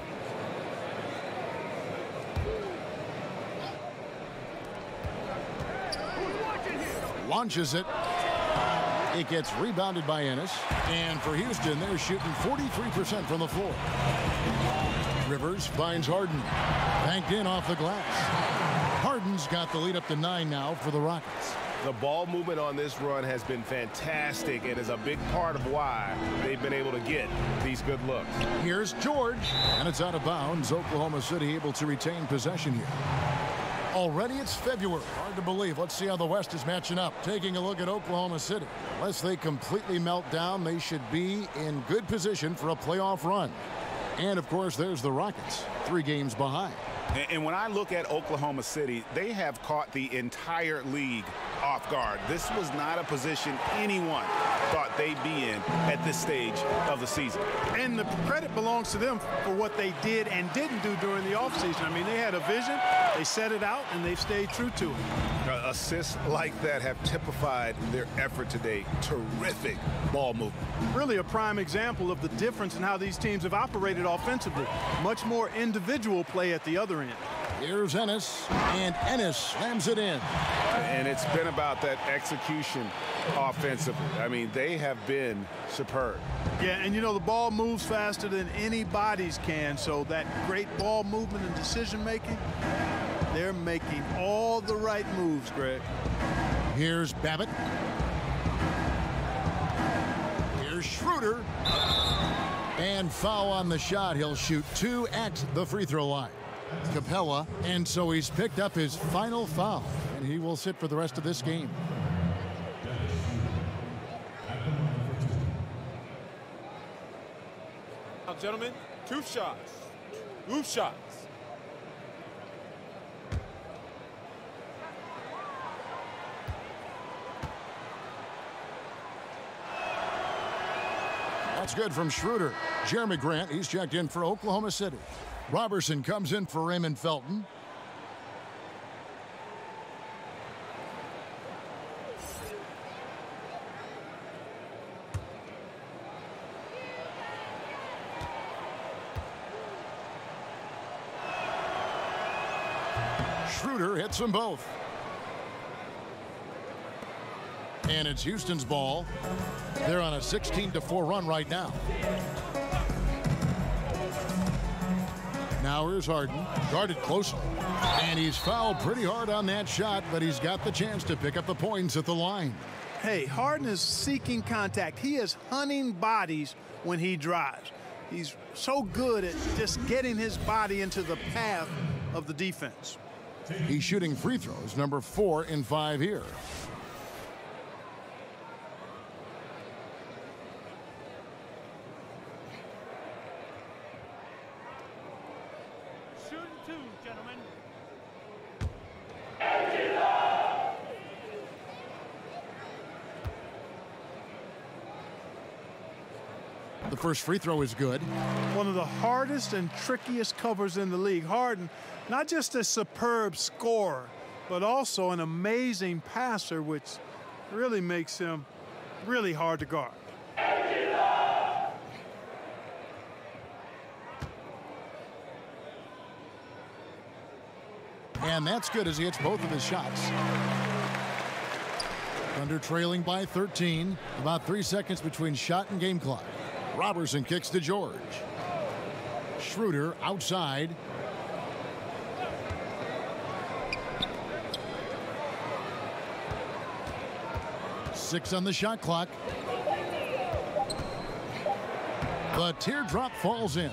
Launches it. It gets rebounded by Ennis. And for Houston, they're shooting 43% from the floor. Rivers finds Harden. Banked in off the glass. Harden's got the lead up to 9 now for the Rockets. The ball movement on this run has been fantastic and is a big part of why they've been able to get these good looks. Here's George, and it's out of bounds. Oklahoma City able to retain possession here. Already it's February. Hard to believe. Let's see how the West is matching up. Taking a look at Oklahoma City. Unless they completely melt down, they should be in good position for a playoff run. And, of course, there's the Rockets, 3 games behind. And when I look at Oklahoma City, they have caught the entire league off guard. This was not a position anyone thought they'd be in at this stage of the season. And the credit belongs to them for what they did and didn't do during the offseason. I mean, they had a vision, they set it out, and they've stayed true to it. Assists like that have typified their effort today. Terrific ball movement. Really a prime example of the difference in how these teams have operated offensively. Much more individual play at the other end. Here's Ennis, and Ennis slams it in. And it's been about that execution offensively. I mean, they have been superb. Yeah, and you know, the ball moves faster than any bodies can, so that great ball movement and decision-making, they're making all the right moves, Greg. Here's Babbitt. Here's Schroeder. And foul on the shot. He'll shoot 2 at the free throw line. Capella, and so he's picked up his final foul, and he will sit for the rest of this game. Now, gentlemen, 2 shots. 2 shots. That's good from Schroeder. Jeremy Grant, he's checked in for Oklahoma City. Robertson comes in for Raymond Felton. Schroeder hits them both. And it's Houston's ball. They're on a 16-4 run right now. Now here's Harden, guarded closely. And he's fouled pretty hard on that shot, but he's got the chance to pick up the points at the line. Hey, Harden is seeking contact. He is hunting bodies when he drives. He's so good at just getting his body into the path of the defense. He's shooting free throws, number 4 in 5 here. The first free throw is good. One of the hardest and trickiest covers in the league. Harden, not just a superb scorer, but also an amazing passer, which really makes him really hard to guard. And that's good as he hits both of his shots. Thunder trailing by 13. About 3 seconds between shot and game clock. Robertson kicks to George. Schroeder outside. 6 on the shot clock. The teardrop falls in.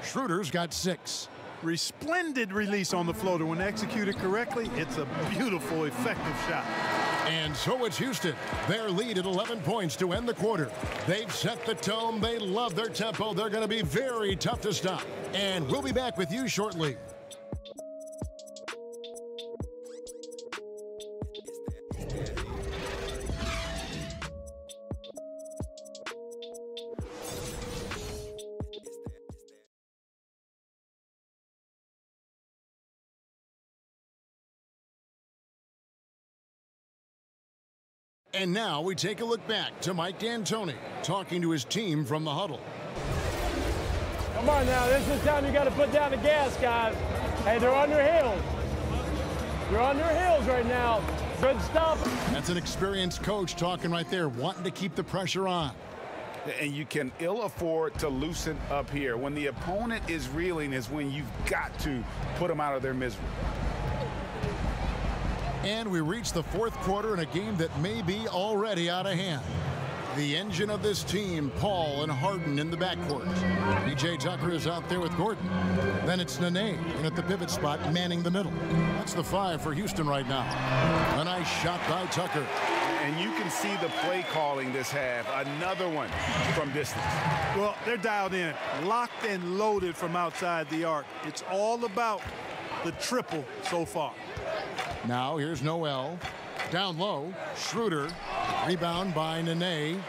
Schroeder's got 6. Resplendent release on the floater. When executed correctly, it's a beautiful, effective shot. And so it's Houston. Their lead at 11 points to end the quarter. They've set the tone. They love their tempo. They're going to be very tough to stop. And we'll be back with you shortly. And now we take a look back to Mike D'Antoni talking to his team from the huddle. Come on now, this is the time you got to put down the gas, guys. Hey, they're on their heels. They're on their heels right now. Good stuff. That's an experienced coach talking right there, wanting to keep the pressure on. And you can ill afford to loosen up here. When the opponent is reeling is when you've got to put them out of their misery. And we reach the fourth quarter in a game that may be already out of hand. The engine of this team, Paul and Harden in the backcourt. P.J. Tucker is out there with Gordon. Then it's Nene in at the pivot spot, manning the middle. That's the 5 for Houston right now. A nice shot by Tucker. And you can see the play calling this half. Another one from distance. Well, they're dialed in, locked and loaded from outside the arc. It's all about the triple so far. Now here's Noel. Down low, Schroeder. Rebound by Nene.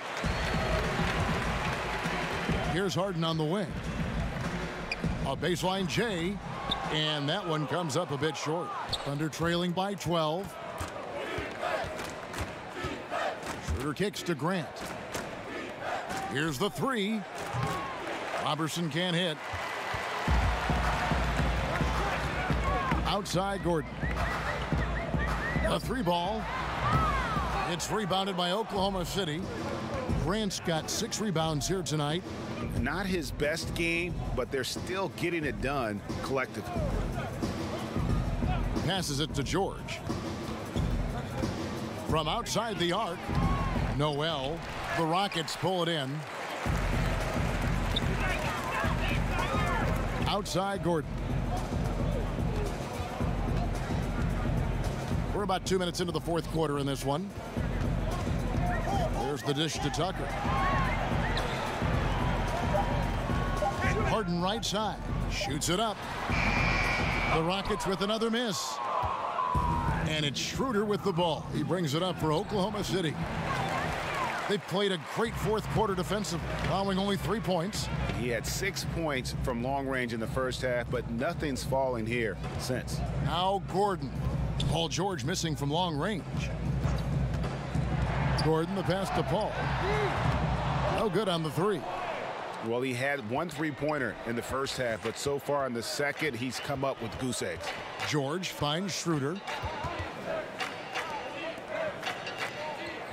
Here's Harden on the wing. A baseline J. And that one comes up a bit short. Thunder trailing by 12. Schroeder kicks to Grant. Here's the 3. Robertson can't hit. Outside Gordon. A 3 ball. It's rebounded by Oklahoma City. Grant's got 6 rebounds here tonight. Not his best game, but they're still getting it done collectively. Passes it to George. From outside the arc, Noel. The Rockets pull it in. Outside Gordon. We're about 2 minutes into the fourth quarter in this one. There's the dish to Tucker. Harden right side. Shoots it up. The Rockets with another miss. And it's Schroeder with the ball. He brings it up for Oklahoma City. They played a great fourth quarter defensively, allowing only 3 points. He had 6 points from long range in the first half, but nothing's falling here since. Now Gordon. Paul George missing from long range. Gordon, the pass to Paul. No good on the 3. Well, he had 1 3-pointer in the first half, but so far in the second, he's come up with goose eggs. George finds Schroeder.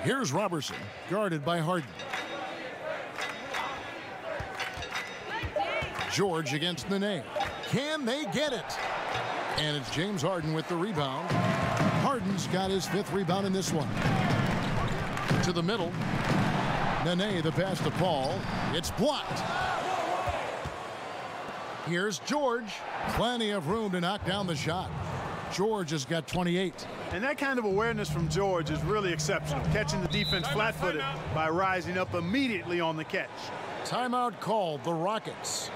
Here's Robertson, guarded by Harden. George against Nene. Can they get it? And it's James Harden with the rebound. Harden's got his 5th rebound in this one. To the middle. Nene, the pass to Paul. It's blocked. Here's George. Plenty of room to knock down the shot. George has got 28. And that kind of awareness from George is really exceptional. Catching the defense flat-footed by rising up immediately on the catch. Timeout called, the Rockets.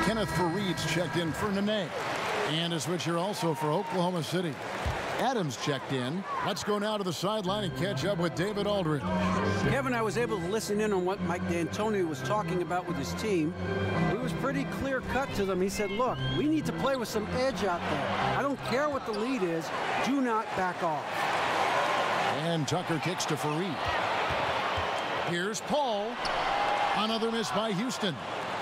Kenneth Fareed's checked in for Nene. And a switch here also for Oklahoma City. Adams checked in. Let's go now to the sideline and catch up with David Aldridge. Kevin, I was able to listen in on what Mike D'Antoni was talking about with his team. He was pretty clear cut to them. He said, look, we need to play with some edge out there. I don't care what the lead is. Do not back off. And Tucker kicks to Fareed. Here's Paul. Another miss by Houston.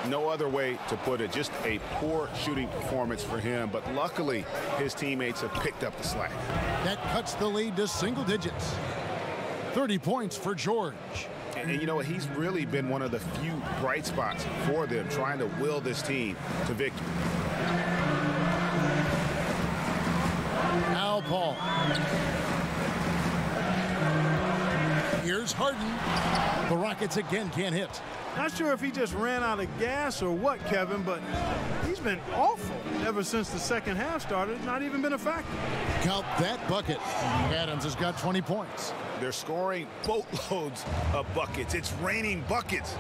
No other way to put it. Just a poor shooting performance for him. But luckily, his teammates have picked up the slack. That cuts the lead to single digits. 30 points for George. And you know what? He's really been one of the few bright spots for them, trying to will this team to victory. Now Paul. Here's Harden. The Rockets again can't hit. Not sure if he just ran out of gas or what, Kevin, but he's been awful ever since the second half started. Not even been a factor. Count that bucket. Adams has got 20 points. They're scoring boatloads of buckets. It's raining buckets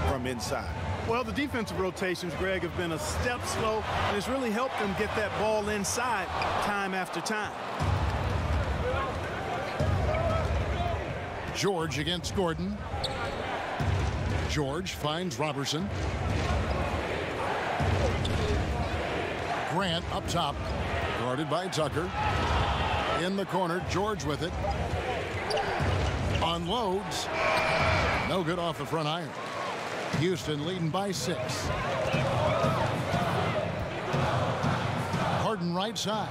from inside. Well, the defensive rotations, Greg, have been a step slow, and it's really helped them get that ball inside time after time. George against Gordon. George finds Robertson. Grant up top, guarded by Tucker. In the corner, George with it. Unloads. No good off the front iron. Houston leading by 6. Harden right side.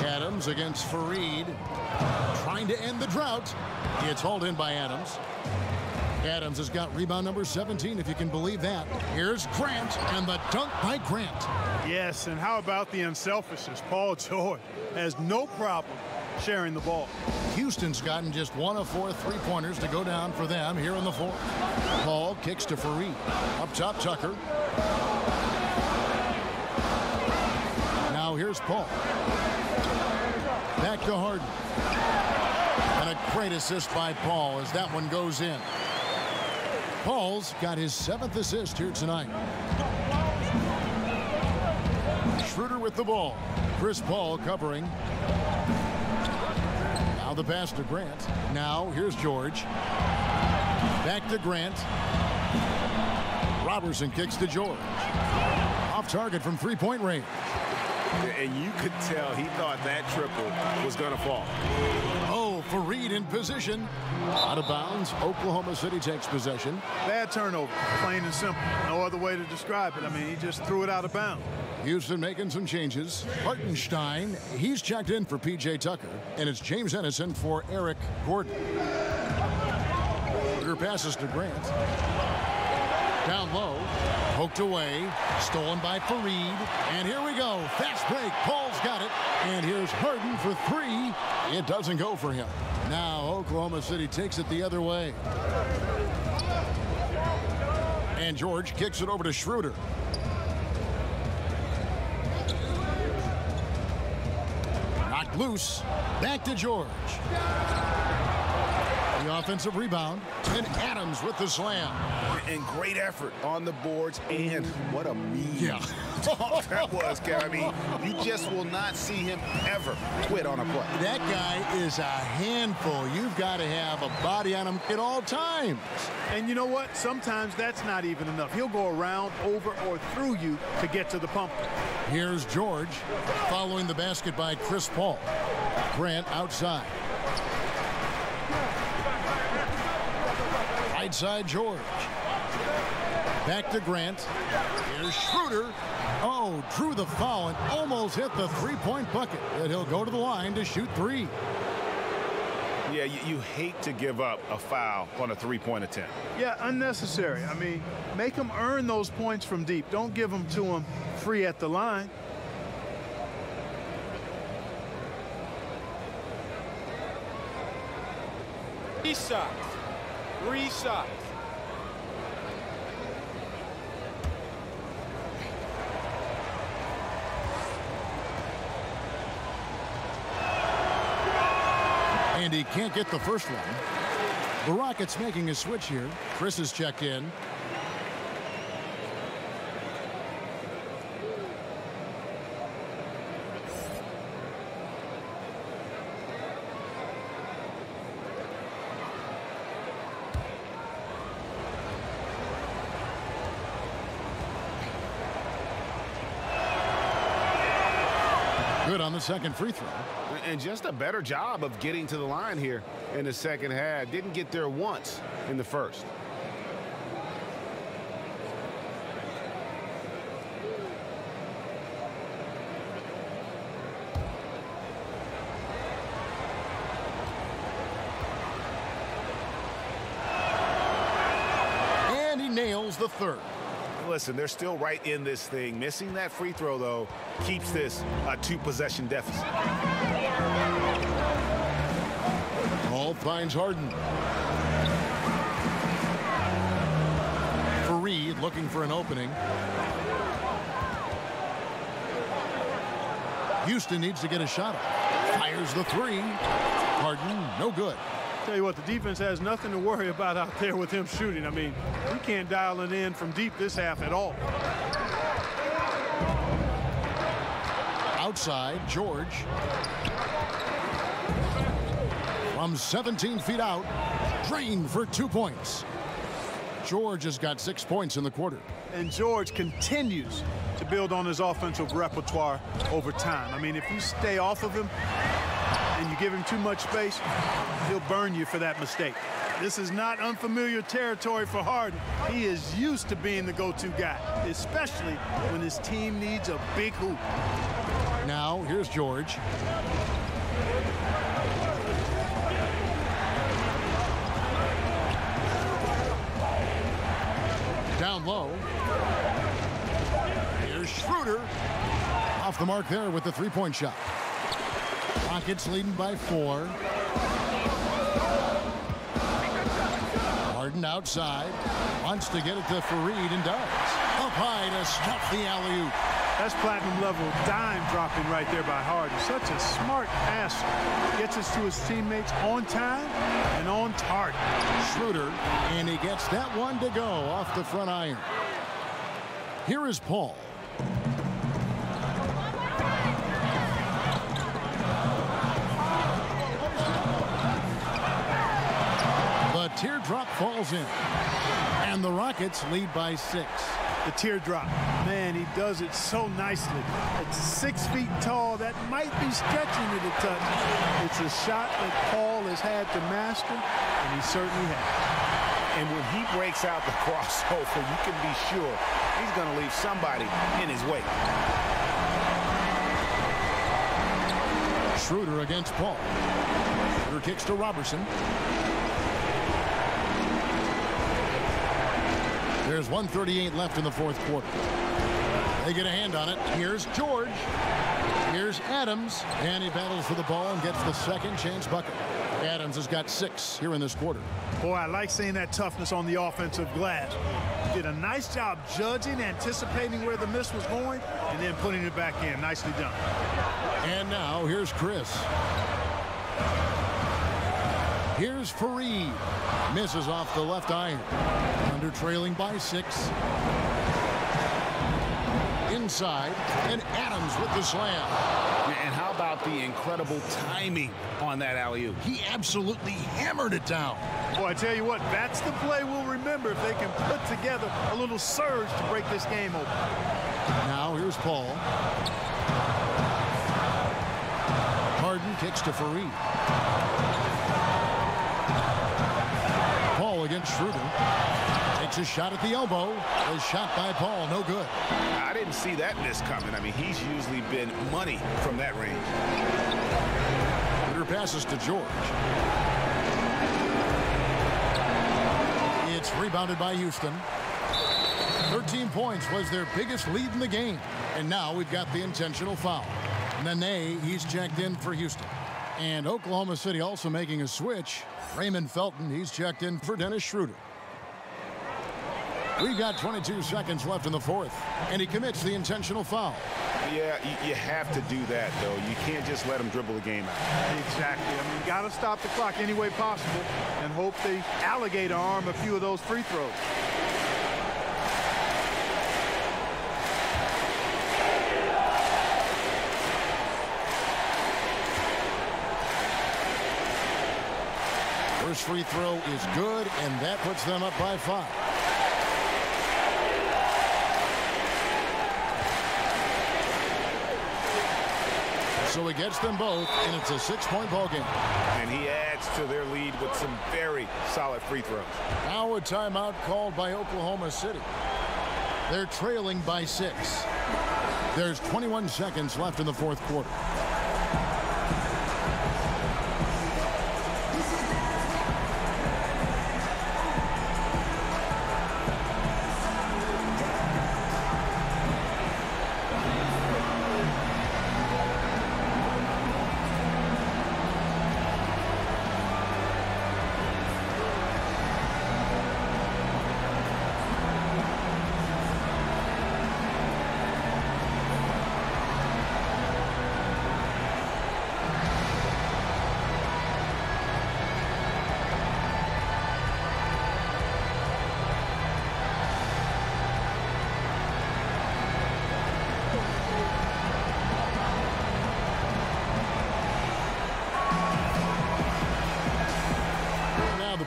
Adams against Fareed. Trying to end the drought. It's hauled in by Adams. Adams has got rebound number 17, if you can believe that. Here's Grant, and the dunk by Grant. Yes, and how about the unselfishness? Paul George has no problem sharing the ball. Houston's gotten just 1 of 4 3-pointers to go down for them here in the fourth. Paul kicks to Fareed. Up top, Tucker. Now here's Paul. Back to Harden. And a great assist by Paul as that one goes in. Paul's got his 7th assist here tonight. Schroeder with the ball. Chris Paul covering. Now the pass to Grant. Now here's George. Back to Grant. Robertson kicks to George. Off target from 3-point range. And you could tell he thought that triple was going to fall. Oh, Fareed in position. Out of bounds. Oklahoma City takes possession. Bad turnover, plain and simple. No other way to describe it. I mean, he just threw it out of bounds. Houston making some changes. Hartenstein, he's checked in for P.J. Tucker. And it's James Ennison for Eric Gordon. Tucker passes to Grant. Down low. Poked away. Stolen by Fareed. And here we go. Fast break. Paul's got it. And here's Harden for 3. It doesn't go for him. Now Oklahoma City takes it the other way. And George kicks it over to Schroeder. Knocked loose. Back to George. The offensive rebound. And Adams with the slam. And great effort on the boards. And what a mean dunk that was, Kevin. I mean, you just will not see him ever quit on a play. That guy is a handful. You've got to have a body on him at all times. And you know what? Sometimes that's not even enough. He'll go around, over, or through you to get to the pump. Here's George following the basket by Chris Paul. Grant outside. Right side George. Back to Grant. Here's Schroeder. Oh, drew the foul and almost hit the 3-point bucket. And he'll go to the line to shoot 3. Yeah, you hate to give up a foul on a 3-point attempt. Yeah, unnecessary. I mean, make them earn those points from deep. Don't give them to them free at the line. Three shots. 3 shots. And he can't get the first one. The Rockets making a switch here. Chris is checked in. Good on the second free throw. And just a better job of getting to the line here in the second half. Didn't get there once in the first. And he nails the third. Listen, they're still right in this thing. Missing that free throw, though, keeps this a two-possession deficit. Ball finds Harden. Fareed looking for an opening. Houston needs to get a shot off. Fires the three. Harden, no good. Tell you what, the defense has nothing to worry about out there with him shooting. I mean, we can't dial it in from deep this half at all. Outside, George. From 17 feet out, drained for 2 points. George has got 6 points in the quarter. And George continues to build on his offensive repertoire over time. I mean, if you stay off of him and you give him too much space, he'll burn you for that mistake. This is not unfamiliar territory for Harden. He is used to being the go-to guy, especially when his team needs a big hoop. Now, here's George. Down low. Here's Schroeder. Off the mark there with the three-point shot. Rockets leading by 4. Harden outside. Wants to get it to Fareed and does. Up high to stuff the alley-oop. That's platinum level dime dropping right there by Harden. Such a smart passer. Gets us to his teammates on time and on target. Schroeder, and he gets that one to go off the front iron. Here is Paul. The teardrop falls in, and the Rockets lead by 6. The teardrop, man, he does it so nicely. It's 6 feet tall. That might be stretching it a touch. It's a shot that Paul has had to master, and he certainly has. And when he breaks out the crossover, you can be sure he's going to leave somebody in his way. Schroeder against Paul. Schroeder kicks to Robertson. There's 1:38 left in the fourth quarter. They get a hand on it. Here's George. Here's Adams. And he battles for the ball and gets the second chance bucket. Adams has got 6 here in this quarter. Boy, I like seeing that toughness on the offensive glass. Did a nice job judging, anticipating where the miss was going, and then putting it back in. Nicely done. And now here's Chris. Here's Fareed. Misses off the left iron. Under trailing by 6. Inside, and Adams with the slam. And how about the incredible timing on that alley-oop? He absolutely hammered it down. Boy, I tell you what, that's the play we'll remember if they can put together a little surge to break this game open. Now here's Paul. Harden kicks to Fareed. Paul against Schroeder. Takes a shot at the elbow. A shot by Paul, no good. I didn't see that miss coming. I mean, he's usually been money from that range. Schroeder passes to George. It's rebounded by Houston. 13 points was their biggest lead in the game. And now we've got the intentional foul. Nene, he's checked in for Houston. And Oklahoma City also making a switch. Raymond Felton, he's checked in for Dennis Schroeder. We've got 22 seconds left in the fourth, and he commits the intentional foul. Yeah, you have to do that, though. You can't just let him dribble the game out. Exactly. I mean, you got to stop the clock any way possible and hope they alligator arm a few of those free throws. First free throw is good, and that puts them up by 5. So he gets them both, and it's a 6-point ball game. And he adds to their lead with some very solid free throws. Now a timeout called by Oklahoma City. They're trailing by 6. There's 21 seconds left in the fourth quarter.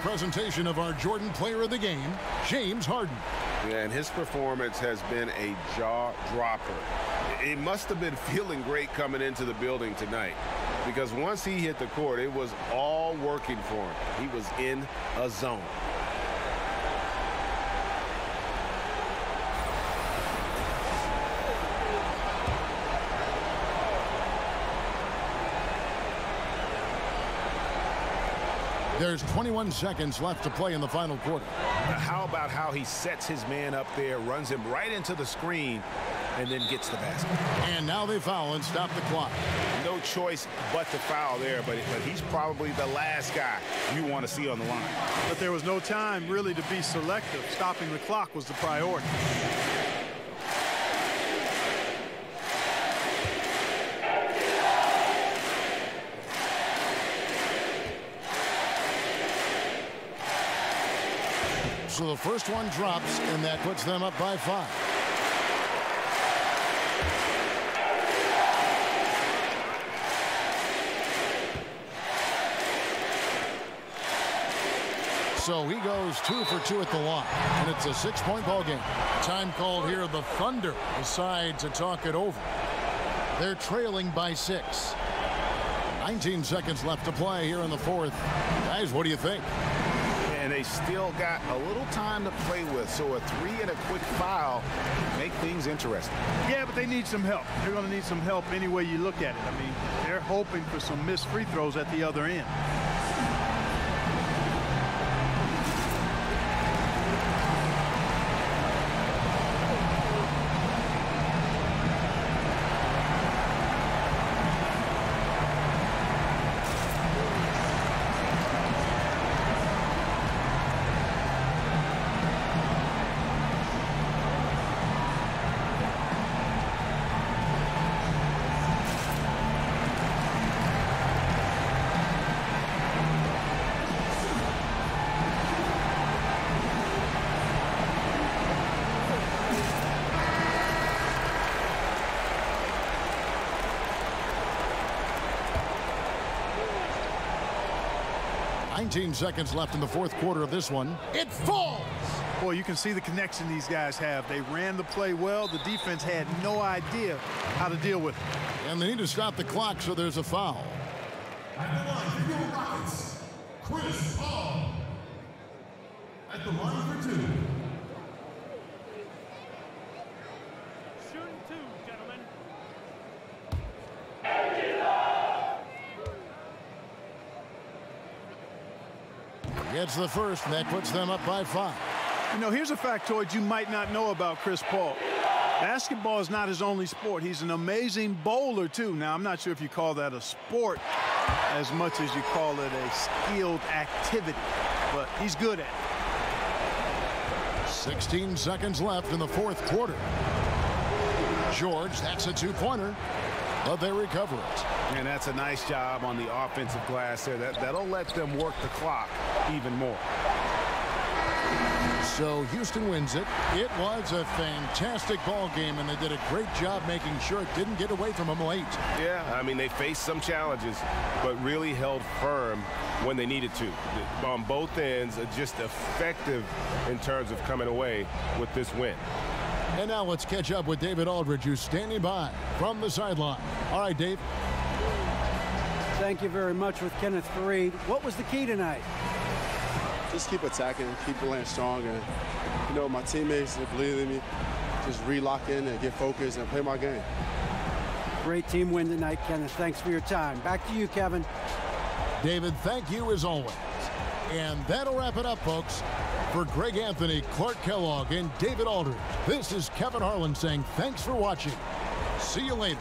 Presentation of our Jordan Player of the Game, James Harden. Yeah, and his performance has been a jaw-dropper. He must have been feeling great coming into the building tonight, because once he hit the court, it was all working for him. He was in a zone. There's 21 seconds left to play in the final quarter. How about how he sets his man up there, runs him right into the screen, and then gets the basket. And now they foul and stop the clock. No choice but to foul there, but he's probably the last guy you want to see on the line. But there was no time really to be selective. Stopping the clock was the priority. So the first one drops, and that puts them up by 5. So he goes 2 for 2 at the line, and it's a 6-point ball game. Time called here. The Thunder decide to talk it over. They're trailing by 6. 19 seconds left to play here in the fourth. Guys, what do you think? And they still got a little time to play with, so a 3 and a quick foul make things interesting. Yeah, but they need some help. They're going to need some help any way you look at it. I mean, they're hoping for some missed free throws at the other end. Seconds left in the fourth quarter of this one. It falls! Boy, you can see the connection these guys have. They ran the play well. The defense had no idea how to deal with it. And they need to stop the clock, so there's a foul. At the line for your Rockets, Chris Paul. At the line for 2. Shooting 2, gentlemen. Gets the first, and that puts them up by 5. You know, here's a factoid you might not know about Chris Paul. Basketball is not his only sport. He's an amazing bowler, too. Now, I'm not sure if you call that a sport as much as you call it a skilled activity, but he's good at it. 16 seconds left in the fourth quarter. George, that's a 2-pointer, but they recover it. And that's a nice job on the offensive glass there. That'll let them work the clock even more. So Houston wins it. It was a fantastic ball game, and they did a great job making sure it didn't get away from them late. Yeah, I mean, they faced some challenges, but really held firm when they needed to. On both ends, just effective in terms of coming away with this win. And now let's catch up with David Aldridge, who's standing by from the sideline. All right, Dave. Thank you very much with Kenneth Fareed. What was the key tonight? Just keep attacking, keep playing strong, and you know, my teammates, they believe in me. Just relock in and get focused and play my game. Great team win tonight, Kenneth. Thanks for your time. Back to you, Kevin. David, thank you as always. And that'll wrap it up, folks. For Greg Anthony, Clark Kellogg, and David Aldridge, this is Kevin Harlan saying thanks for watching. See you later.